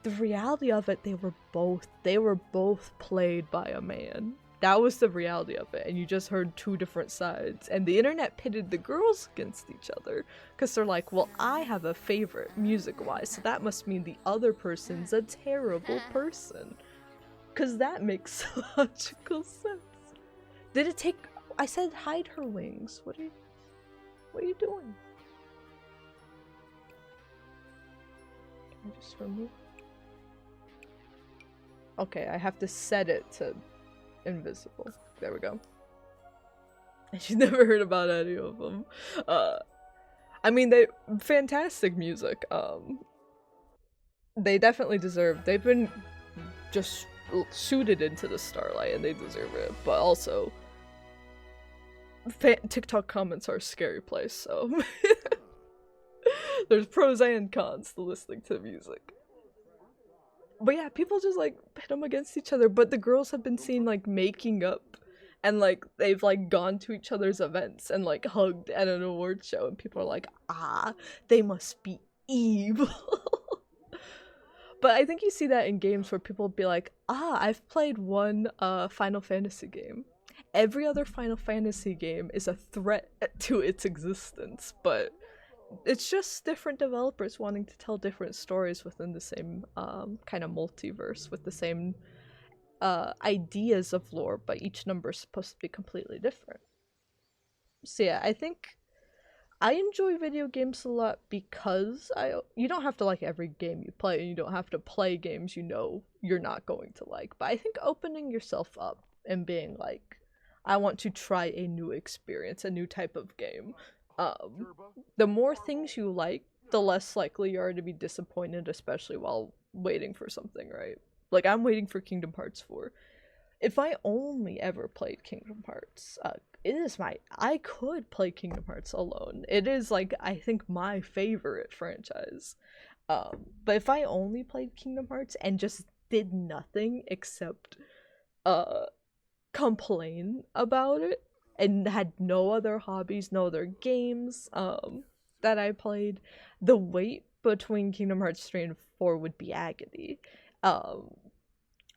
The reality of it, they were both played by a man. That was the reality of it, and you just heard two different sides. And the internet pitted the girls against each other, because they're like, well, I have a favorite music-wise, so that must mean the other person's a terrible person. Because that makes logical sense. Did it take... I said hide her wings. What are you doing? Can I just remove? Okay, I have to set it to invisible. There we go. And she's never heard about any of them. I mean, fantastic music. They definitely deserve... They've been just shooted into the starlight and they deserve it. But also... TikTok comments are a scary place, so... There's pros and cons to listening to music. But yeah, people just, like, pit them against each other, but the girls have been seen, like, making up and like they've like gone to each other's events and like hugged at an award show, and people are like, ah, they must be evil. But I think you see that in games where people be like, ah, I've played one Final Fantasy game. Every other Final Fantasy game is a threat to its existence, but it's just different developers wanting to tell different stories within the same kind of multiverse with the same ideas of lore, but each number is supposed to be completely different. So yeah, I think I enjoy video games a lot because you don't have to like every game you play, and you don't have to play games you know you're not going to like. But I think opening yourself up and being like, I want to try a new experience, a new type of game. Um, the more things you like, the less likely you are to be disappointed, especially while waiting for something, right? Like I'm waiting for Kingdom Hearts 4. If I only ever played Kingdom Hearts, it is I could play Kingdom Hearts alone. It is like I think my favorite franchise. But if I only played Kingdom Hearts and just did nothing except uh complain about it and had no other hobbies, no other games that I played, the wait between Kingdom Hearts 3 and 4 would be agony. Um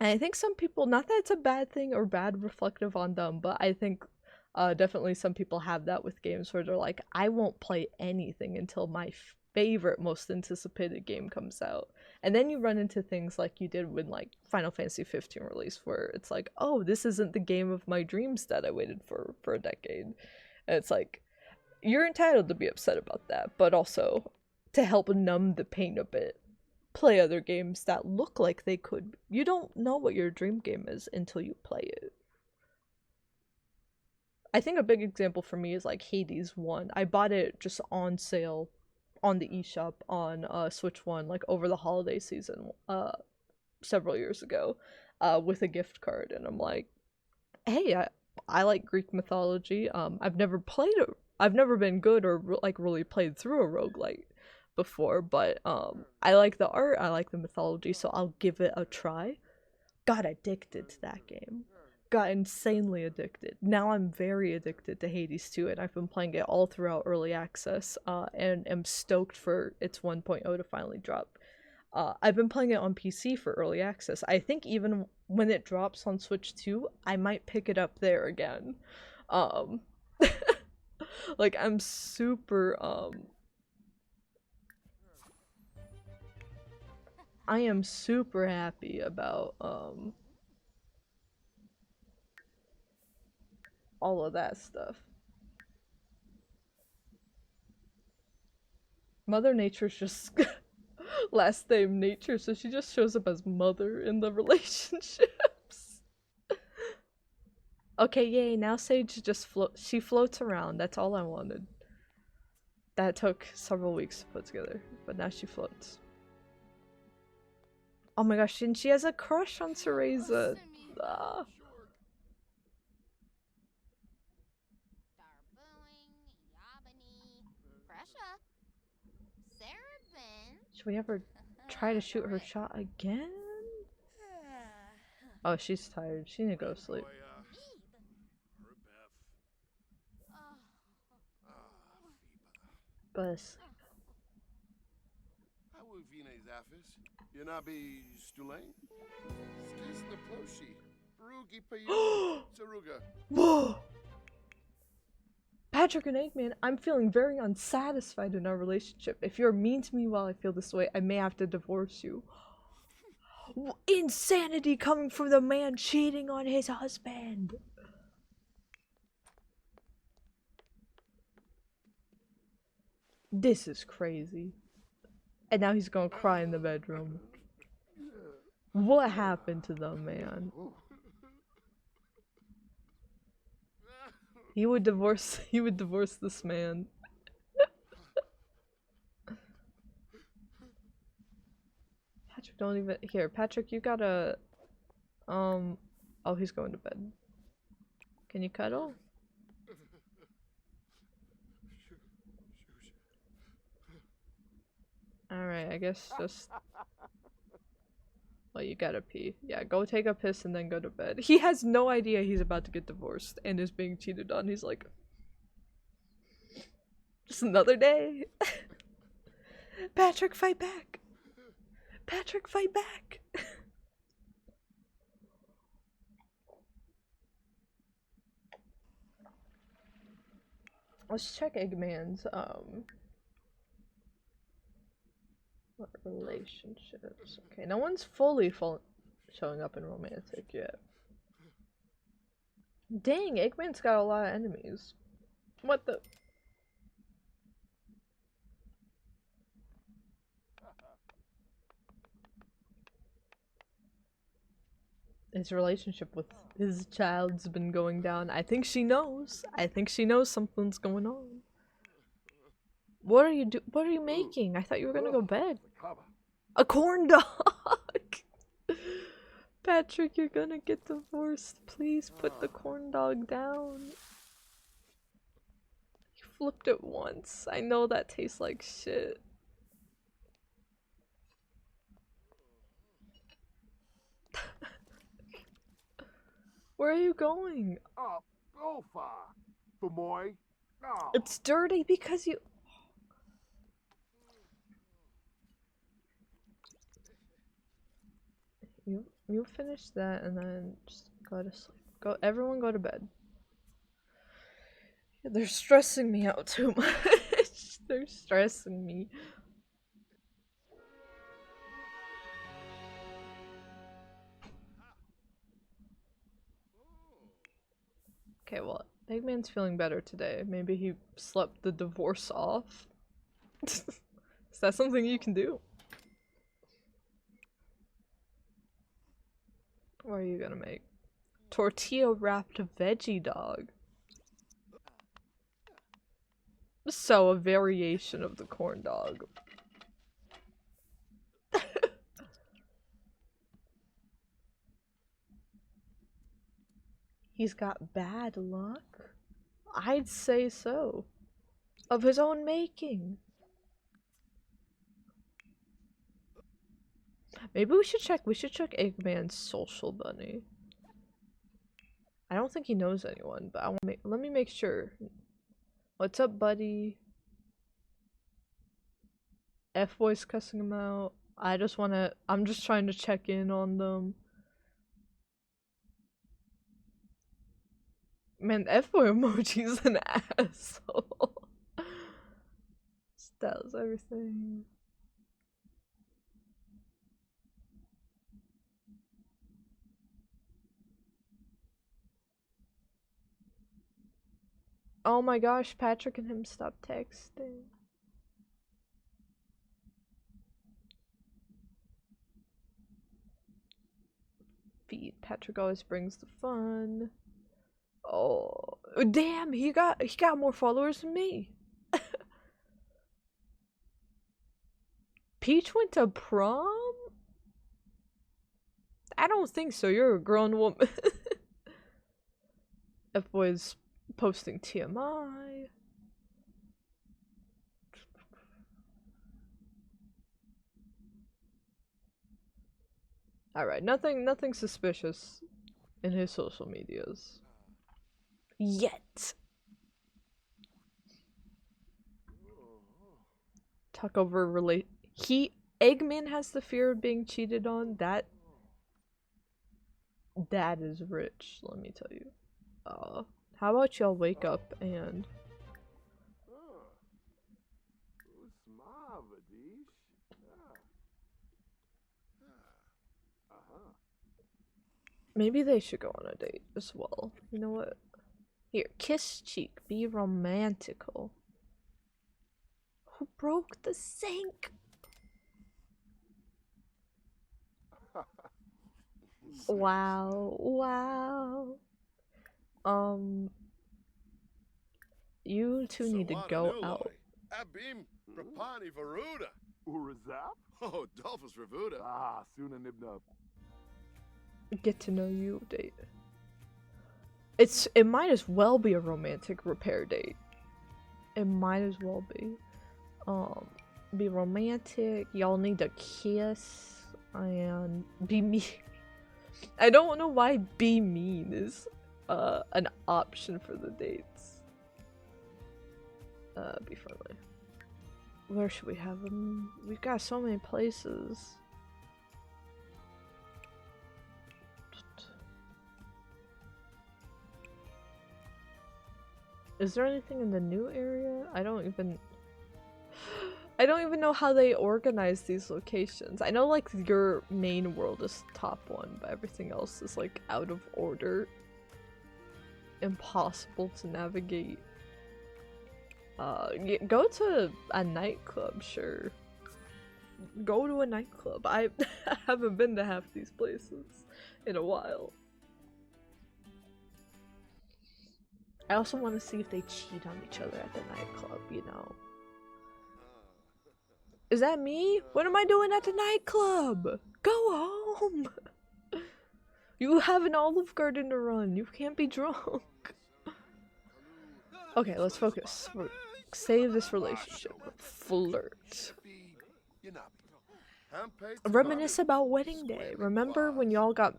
and I think some people, not that it's a bad thing or bad reflective on them, but I think definitely some people have that with games where they're like, I won't play anything until my favorite, most anticipated game comes out. And then you run into things like you did when like Final Fantasy 15 released, where it's like, oh, this isn't the game of my dreams that I waited for a decade. And it's like, you're entitled to be upset about that, but also to help numb the pain a bit, play other games that look like they could. You don't know what your dream game is until you play it. I think a big example for me is like Hades 1. I bought it just on sale on the eShop on Switch 1 like over the holiday season several years ago with a gift card, and I'm like, "Hey, I like Greek mythology. I've never played it. I've never been good or like really played through a roguelite before, but I like the art, I like the mythology, so I'll give it a try." Got addicted to that game. Got insanely addicted. Now I'm very addicted to Hades 2, and I've been playing it all throughout early access, and am stoked for its 1.0 to finally drop. I've been playing it on PC for early access. I think even when it drops on Switch 2, I might pick it up there again. Um, like I'm super I am super happy about all of that stuff. Mother Nature's just last name Nature, so she just shows up as mother in the relationships. Okay, yay, now Sage just she floats around. That's all I wanted. That took several weeks to put together, but now she floats. Oh my gosh, and she has a crush on Teresa. Ah. Should we ever try to shoot her shot again? Oh, she's tired. She need to go to sleep. Go to sleep. Whoa! Patrick and Eggman, I'm feeling very unsatisfied in our relationship. If you're mean to me while I feel this way, I may have to divorce you. Insanity coming from the man cheating on his husband. This is crazy. And now he's gonna cry in the bedroom. What happened to them, man? He would divorce this man. Patrick, don't even here. Patrick, you gotta oh, he's going to bed. Can you cuddle? Alright, I guess just Oh, you gotta pee. Yeah, go take a piss and then go to bed. He has no idea he's about to get divorced and is being cheated on. He's like, just another day. Patrick, fight back. Patrick, fight back. Let's check Eggman's, what relationships. Okay, no one's fully showing up in romantic yet. Dang, Eggman's got a lot of enemies. What the? His relationship with his child's been going down. I think she knows. I think she knows something's going on. What are you making? I thought you were gonna go bed. A corn dog! Patrick, you're gonna get divorced. Please put the corn dog down. You flipped it once. I know that tastes like shit. Where are you going? Oh, go far. Boy. Oh. It's dirty because you... You finish that and then just go to sleep. Everyone go to bed. Yeah, they're stressing me out too much. They're stressing me. Okay, well, Eggman's feeling better today. Maybe he slept the divorce off. Is that something you can do? What are you gonna make? Tortilla wrapped veggie dog. So, a variation of the corn dog. He's got bad luck? I'd say so. Of his own making. Maybe we should check Eggman's social bunny. I don't think he knows anyone, but let me make sure. What's up, buddy? F-Boy's cussing him out. I'm just trying to check in on them. Man, F-Boy emoji's an asshole. That was everything. Oh my gosh, Patrick and him stopped texting. Feed. Patrick always brings the fun. Oh damn, he got more followers than me. Peach went to prom? I don't think so. You're a grown woman. F-Boy's posting TMI. Alright, nothing suspicious in his social medias. Yet. Talk over Eggman has the fear of being cheated on. That is rich, let me tell you. How about y'all wake up and maybe they should go on a date as well. You know what? Here, kiss cheek, be romantical. Who broke the sink? Wow, wow. You two need to go out. Abim Rapani Varuda. Urazap? Oh, Dolphus Ravuda. Ah, Suna Nibnub. Get to know you date. It might as well be a romantic repair date. It might as well be. Be romantic. Y'all need to kiss. And be mean. I don't know why be mean is an option for the dates. Be friendly. Where should we have them? We've got so many places. Is there anything in the new area? I don't even know how they organize these locations. I know like your main world is top one, but everything else is like out of order. Impossible to navigate. Go to a nightclub, sure. Go to a nightclub. I haven't been to half these places in a while. I also want to see if they cheat on each other at the nightclub, you know. Is that me? What am I doing at the nightclub? Go home! You have an Olive Garden to run. You can't be drunk. Okay, let's focus. Save this relationship. Flirt. Reminisce about wedding day. Remember when y'all got...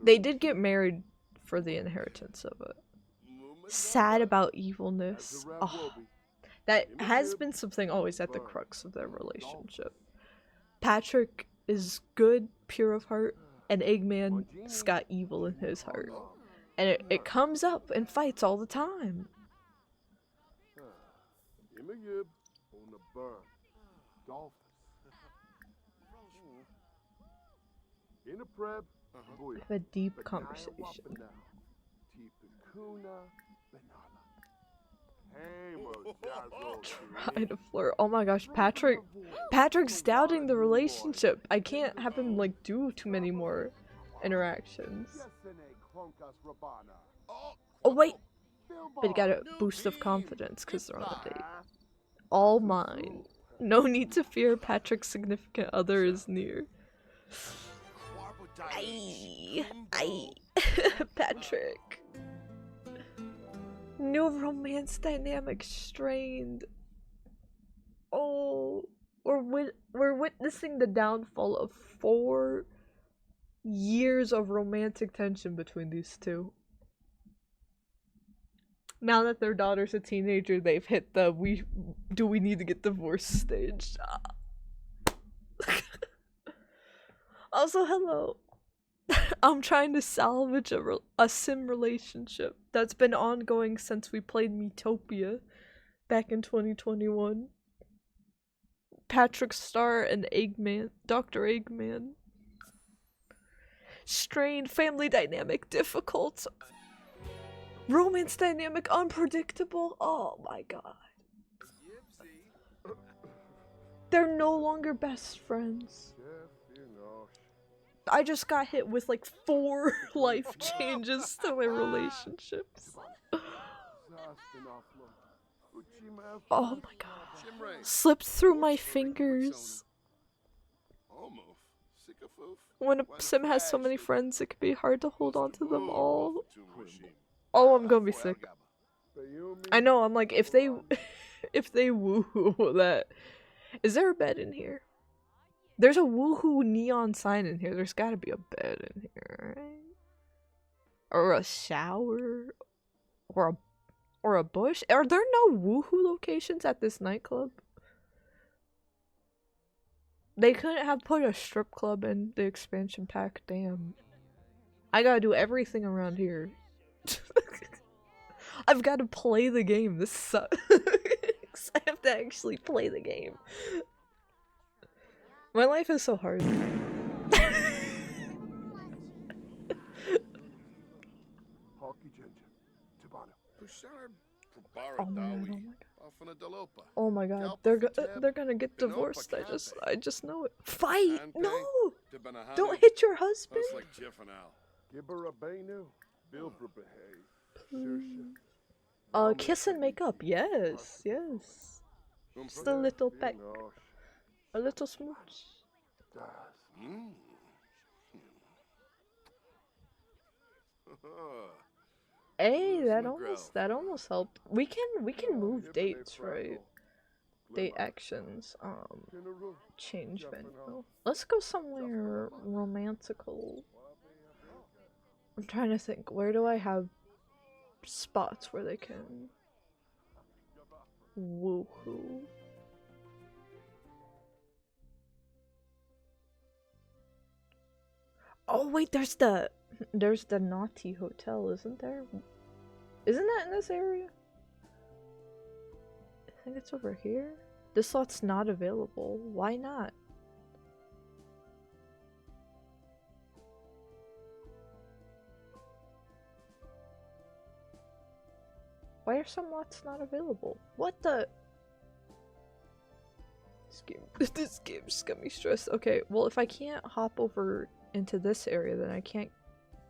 They did get married for the inheritance of it. Sad about evilness. Oh, that has been something always at the crux of their relationship. Patrick is good, pure of heart, and Eggman's got evil in his heart. And it comes up in fights all the time. Have a deep conversation. Try to flirt. Oh my gosh, Patrick's doubting the relationship. I can't have him like do too many more interactions. Oh wait, but you got a boost of confidence because they're on a date. All mine. No need to fear. Patrick's significant other is near. Aye. Patrick. New romance dynamic strained. Oh, we're witnessing the downfall of 4 years of romantic tension between these two. Now that their daughter's a teenager, they've hit the we need to get divorced stage. Also, hello. I'm trying to salvage a sim relationship that's been ongoing since we played Metopia back in 2021. Patrick Star and Eggman, Dr. Eggman. Strained, family dynamic difficult. Romance dynamic unpredictable. Oh my god. They're no longer best friends. I just got hit with like 4 life changes to my relationships. Oh my god. Slipped through my fingers. When a sim has so many friends, it can be hard to hold on to them all. Oh, I'm gonna be sick. I know, I'm like, if they woohoo that... Is there a bed in here? There's a woohoo neon sign in here. There's gotta be a bed in here, right? Or a shower? Or a bush? Are there no woohoo locations at this nightclub? They couldn't have put a strip club in the expansion pack, damn. I gotta do everything around here. I've gotta play the game, this sucks. I have to actually play the game. My life is so hard. Oh my god, they're gonna get divorced. I just know it. Fight! No! Don't hit your husband. Kiss and make up. Yes, yes. Just a little peck. A little smooch. Hey, that almost helped. We can move dates, right? Date actions, change menu. Let's go somewhere romantical. I'm trying to think, where do I have spots where they can woohoo? Oh wait, there's the naughty hotel, isn't there? Isn't that in this area? I think it's over here. This slot's not available. Why not? Why are some lots not available? What the? This game just got me stressed. Okay, well if I can't hop over into this area, then I can't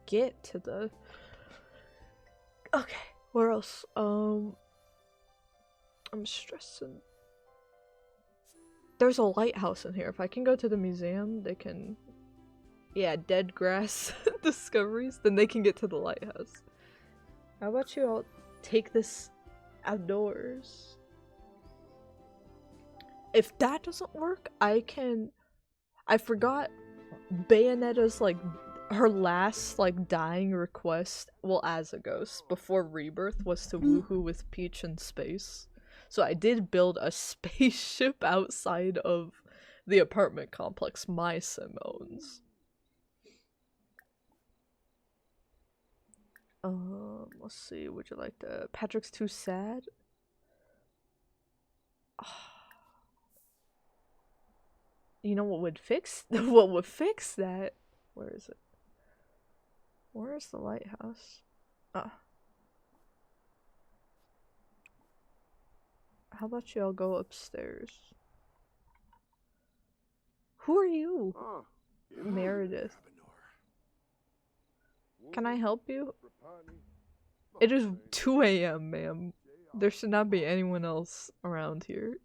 get to the... Okay, where else? I'm stressing. There's a lighthouse in here. If I can go to the museum, they can... Yeah, dead grass discoveries, then they can get to the lighthouse. How about you all take this outdoors? If that doesn't work, I forgot Bayonetta's, like, her last, like, dying request, well, as a ghost, before Rebirth, was to woohoo with Peach in space. So I did build a spaceship outside of the apartment complex my sim owns. Let's see, would you like to... Patrick's too sad? You know what would fix what would fix that? Where is it? Where is the lighthouse? How about y'all go upstairs? Who are you? Meredith. Can I help you? It is 2 AM, ma'am. There should not be anyone else around here.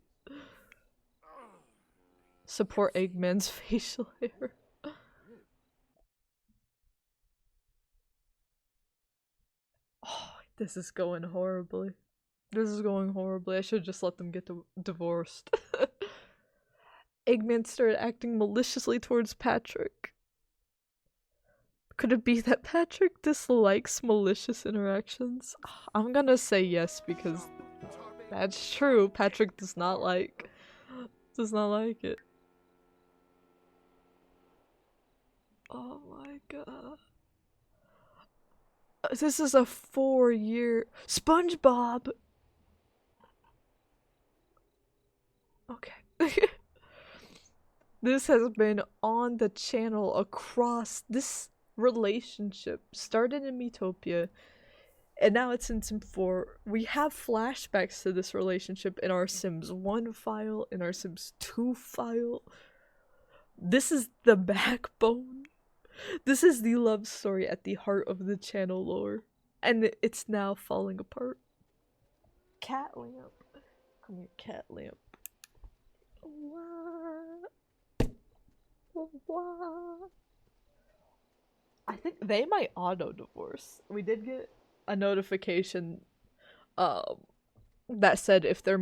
Support Eggman's facial hair. Oh, this is going horribly. This is going horribly. I should just let them get divorced. Eggman started acting maliciously towards Patrick. Could it be that Patrick dislikes malicious interactions? I'm gonna say yes because that's true. Patrick does not like it. Oh my god. This is a 4-year SpongeBob. Okay. This has been on the channel across this relationship. Started in Metopia, and now it's in Sim 4. We have flashbacks to this relationship in our Sims 1 file, in our Sims 2 file. This is the backbone. This is the love story at the heart of the channel lore. And it's now falling apart. Cat lamp. Come here, cat lamp. What? I think they might auto-divorce. We did get a notification that said if they're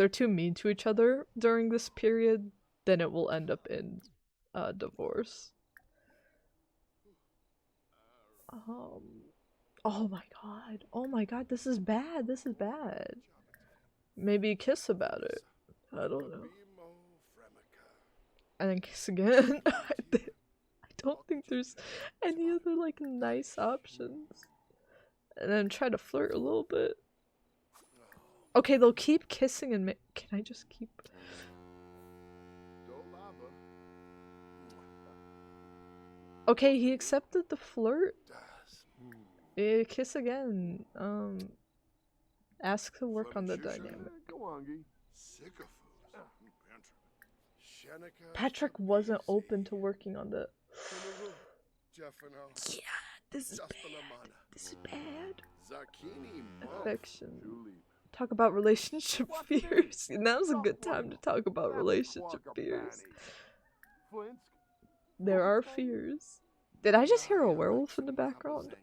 too mean to each other during this period, then it will end up in divorce. Oh my god, this is bad. Maybe kiss about it. I don't know. And then kiss again. I don't think there's any other, like, nice options. And then try to flirt a little bit. Okay, they'll keep kissing and can I just keep... Okay, he accepted the flirt. Kiss again. Ask to work on the dynamic. Patrick wasn't open to working on the... Yeah, this is bad. Affection. Talk about relationship fears. Now's a good time to talk about relationship fears. There are fears. Did I just hear a werewolf in the background?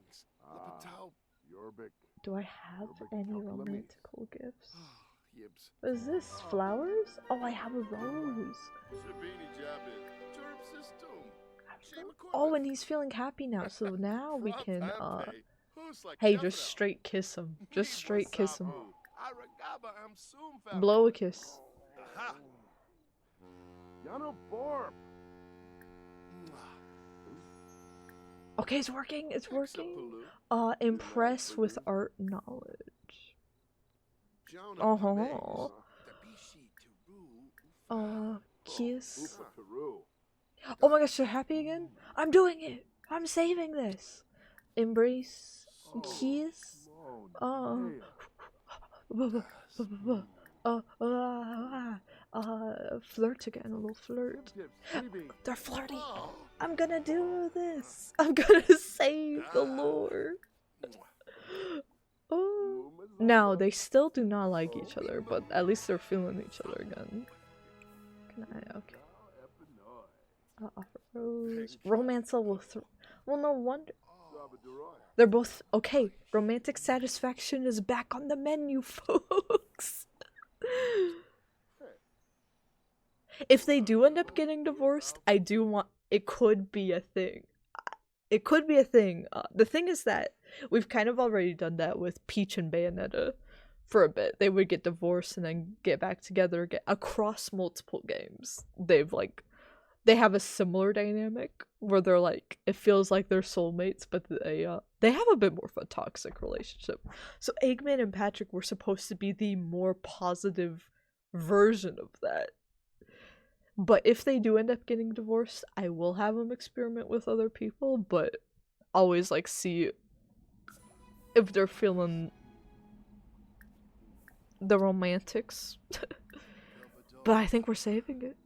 Do I have any romantical gifts? Gibbs. Is this flowers? Oh, I have a rose. Sabini Jabit. Turp System. Oh, and he's feeling happy now, so now we can, hey, just straight kiss him. Just straight kiss him. Blow a kiss. Aha. Yana Borp. Okay, it's working, it's working. Impress with art knowledge. Uh-huh. Kiss. Oh my gosh, they're happy again? I'm doing it! I'm saving this! Embrace. Kiss. Flirt again, a little flirt. They're flirty! I'm gonna do this! I'm gonna save the lore! Oh. Now, they still do not like each other, but at least they're feeling each other again. Can I? Okay. Offer rose. Romance level 3. Well, no wonder. They're both okay. Romantic satisfaction is back on the menu, folks. If they do end up getting divorced, I do want. It could be a thing. It could be a thing. The thing is that we've kind of already done that with Peach and Bayonetta for a bit. They would get divorced and then get back together again across multiple games. They have a similar dynamic where they're like, it feels like they're soulmates, but they have a bit more of a toxic relationship. So Eggman and Patrick were supposed to be the more positive version of that. But if they do end up getting divorced, I will have them experiment with other people, but always like see if they're feeling the romantics. But I think we're saving it.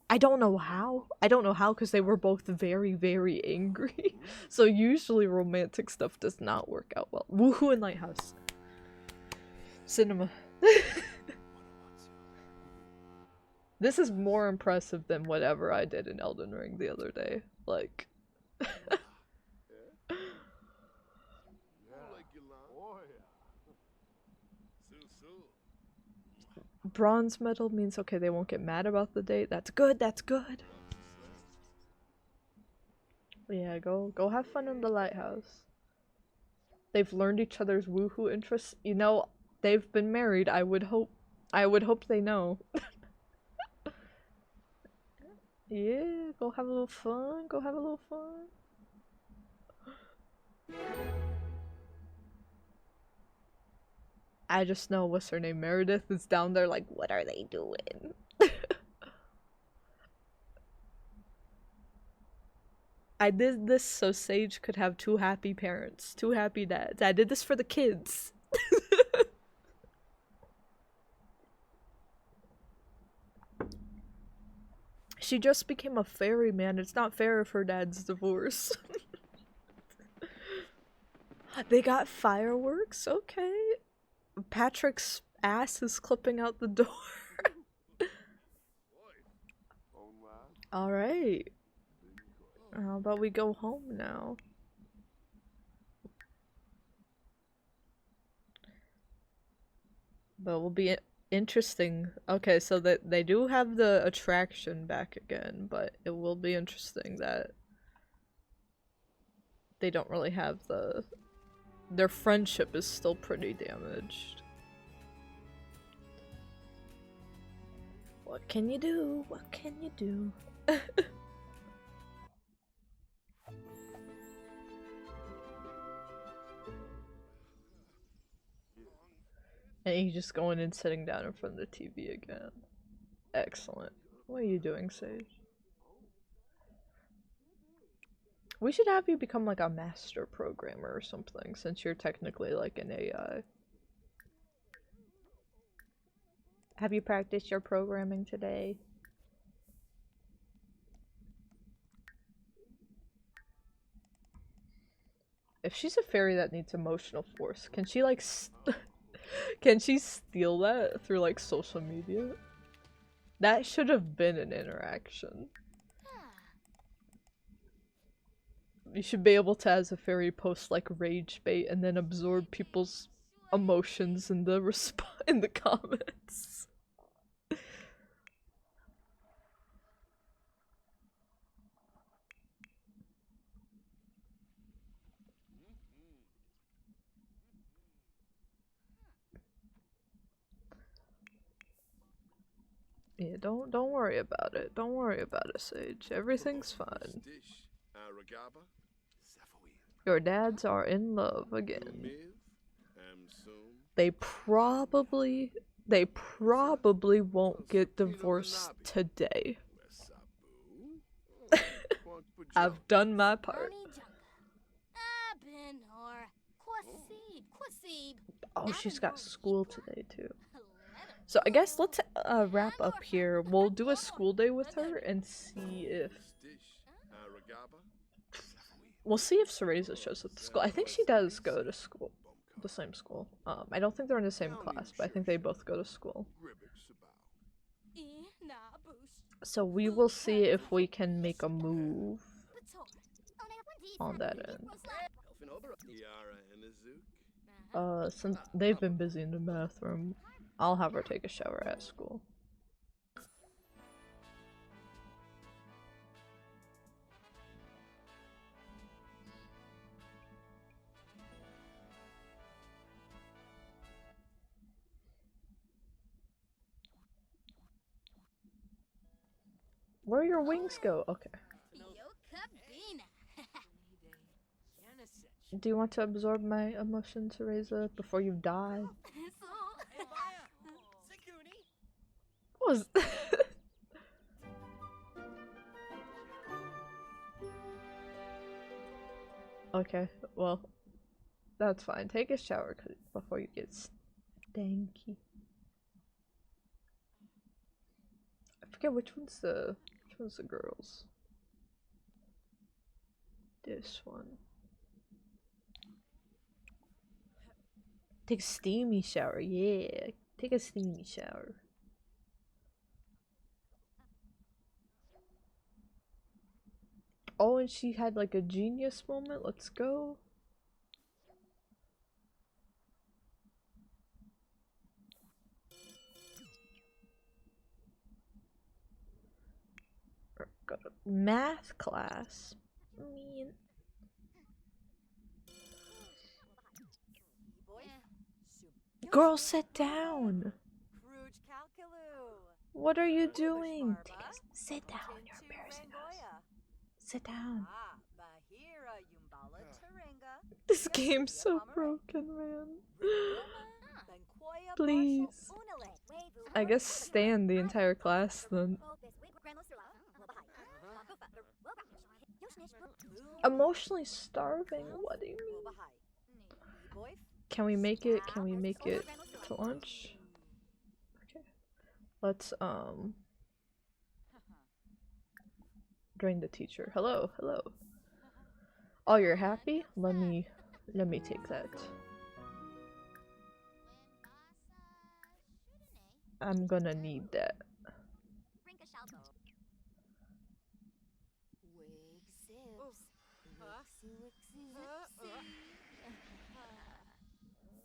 I don't know how. I don't know how because they were both very, very angry. So usually romantic stuff does not work out well. Woohoo and Lighthouse. Cinema. This is more impressive than whatever I did in Elden Ring the other day. Like... Bronze medal means, okay, they won't get mad about the date. That's good, that's good. Yeah, go have fun in the lighthouse. They've learned each other's woohoo interests. You know, they've been married. I would hope they know. Yeah, go have a little fun. Go have a little fun. I just know what's her name, Meredith is down there like, what are they doing? I did this so Sage could have 2 happy parents, 2 happy dads. I did this for the kids. She just became a ferryman. It's not fair if her dad's divorced. They got fireworks? Okay. Patrick's ass is clipping out the door. Alright. How about we go home now? But will be interesting. Okay, so that they do have the attraction back again, but it will be interesting that they don't really have the... Their friendship is still pretty damaged. What can you do? What can you do? And he's just going and sitting down in front of the TV again. Excellent. What are you doing, Sage? We should have you become like a master programmer or something, since you're technically like an AI. Have you practiced your programming today? If she's a fairy that needs emotional force, can she like can she steal that through like social media? That should have been an interaction. You should be able to, as a fairy, post like rage bait and then absorb people's emotions in the in the comments. Yeah, don't worry about it. Don't worry about it, Sage. Everything's fine. Your dads are in love again. They probably won't get divorced today. I've done my part. Oh, she's got school today too. So I guess let's wrap up here. We'll do a school day with her and see if Cereza shows up to school. I think she does go to school, the same school. I don't think they're in the same class, but I think they both go to school. So we will see if we can make a move on that end. Since they've been busy in the bathroom, I'll have her take a shower at school. Where your wings go? Okay. Do you want to absorb my emotions, Cereza, before you die? What was Okay, well, that's fine. Take a shower before you get stanky. I forget which one's the girls. This one. Take a steamy shower, yeah. Take a steamy shower. Oh, and she had like a genius moment. Let's go. Got a math class. Man. Girl, sit down. What are you doing? Sit down. You're embarrassing us. Sit down. This game's so broken, man. Please. I guess stand the entire class then. Emotionally starving? What do you mean? Can we make it? Can we make it to lunch? Okay. Let's drain the teacher. Hello, hello. Oh, you're happy? Let me take that. I'm gonna need that.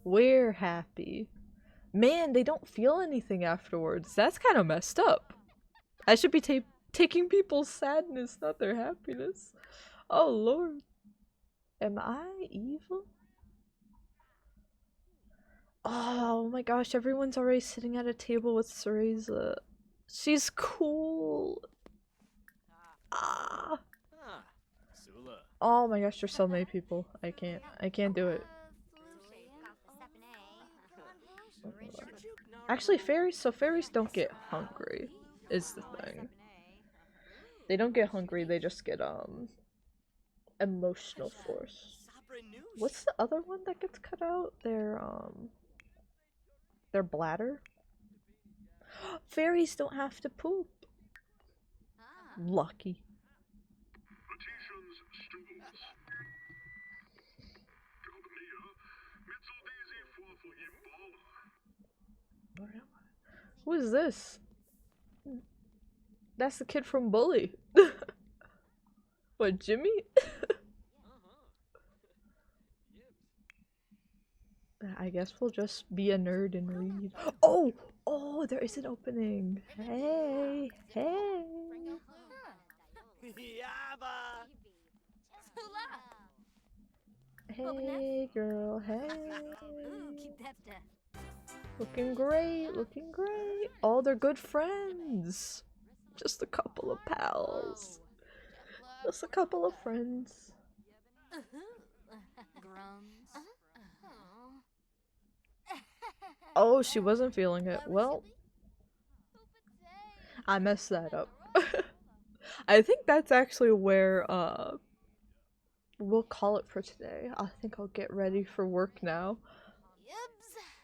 We're happy. Man, they don't feel anything afterwards. That's kind of messed up. I should be taking people's sadness, not their happiness. Oh lord. Am I evil? Oh my gosh, everyone's already sitting at a table with Cereza. She's cool. Ah. Oh my gosh, there's so many people. I can't do it. Actually, fairies don't get hungry, is the thing. They don't get hungry, they just get, emotional force. What's the other one that gets cut out? Their bladder? Fairies don't have to poop. Lucky. Who is this? That's the kid from Bully. What, Jimmy? I guess we'll just be a nerd and read. Oh! Oh, there is an opening! Hey! Hey! Hey, girl, hey! Looking great, looking great! Oh, they're good friends! Just a couple of pals. Just a couple of friends. Oh, she wasn't feeling it. Well, I messed that up. I think that's actually where, we'll call it for today. I think I'll get ready for work now.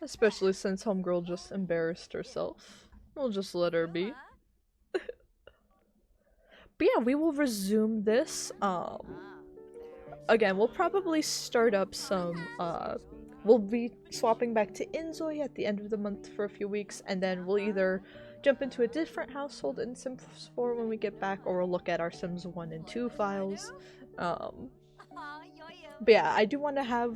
Especially since Homegirl just embarrassed herself. We'll just let her be. But yeah, we will resume this. Again, we'll probably start up some, we'll be swapping back to Inzoi at the end of the month for a few weeks, and then we'll either jump into a different household in Sims 4 when we get back, or we'll look at our Sims 1 and 2 files. But yeah, I do want to have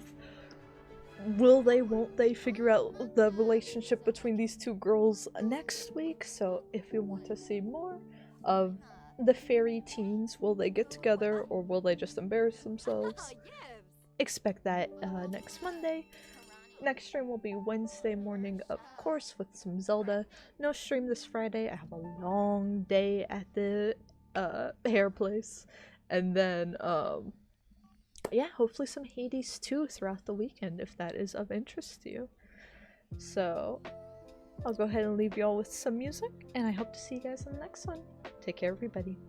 will they, won't they figure out the relationship between these two girls next week, so if you want to see more of the fairy teens, will they get together or will they just embarrass themselves? Expect that next Monday. Next stream will be Wednesday morning, of course, with some Zelda. No stream this Friday. I have a long day at the hair place. And then, yeah, hopefully some Hades too throughout the weekend if that is of interest to you. So, I'll go ahead and leave y'all with some music, and I hope to see you guys in the next one. Take care, everybody.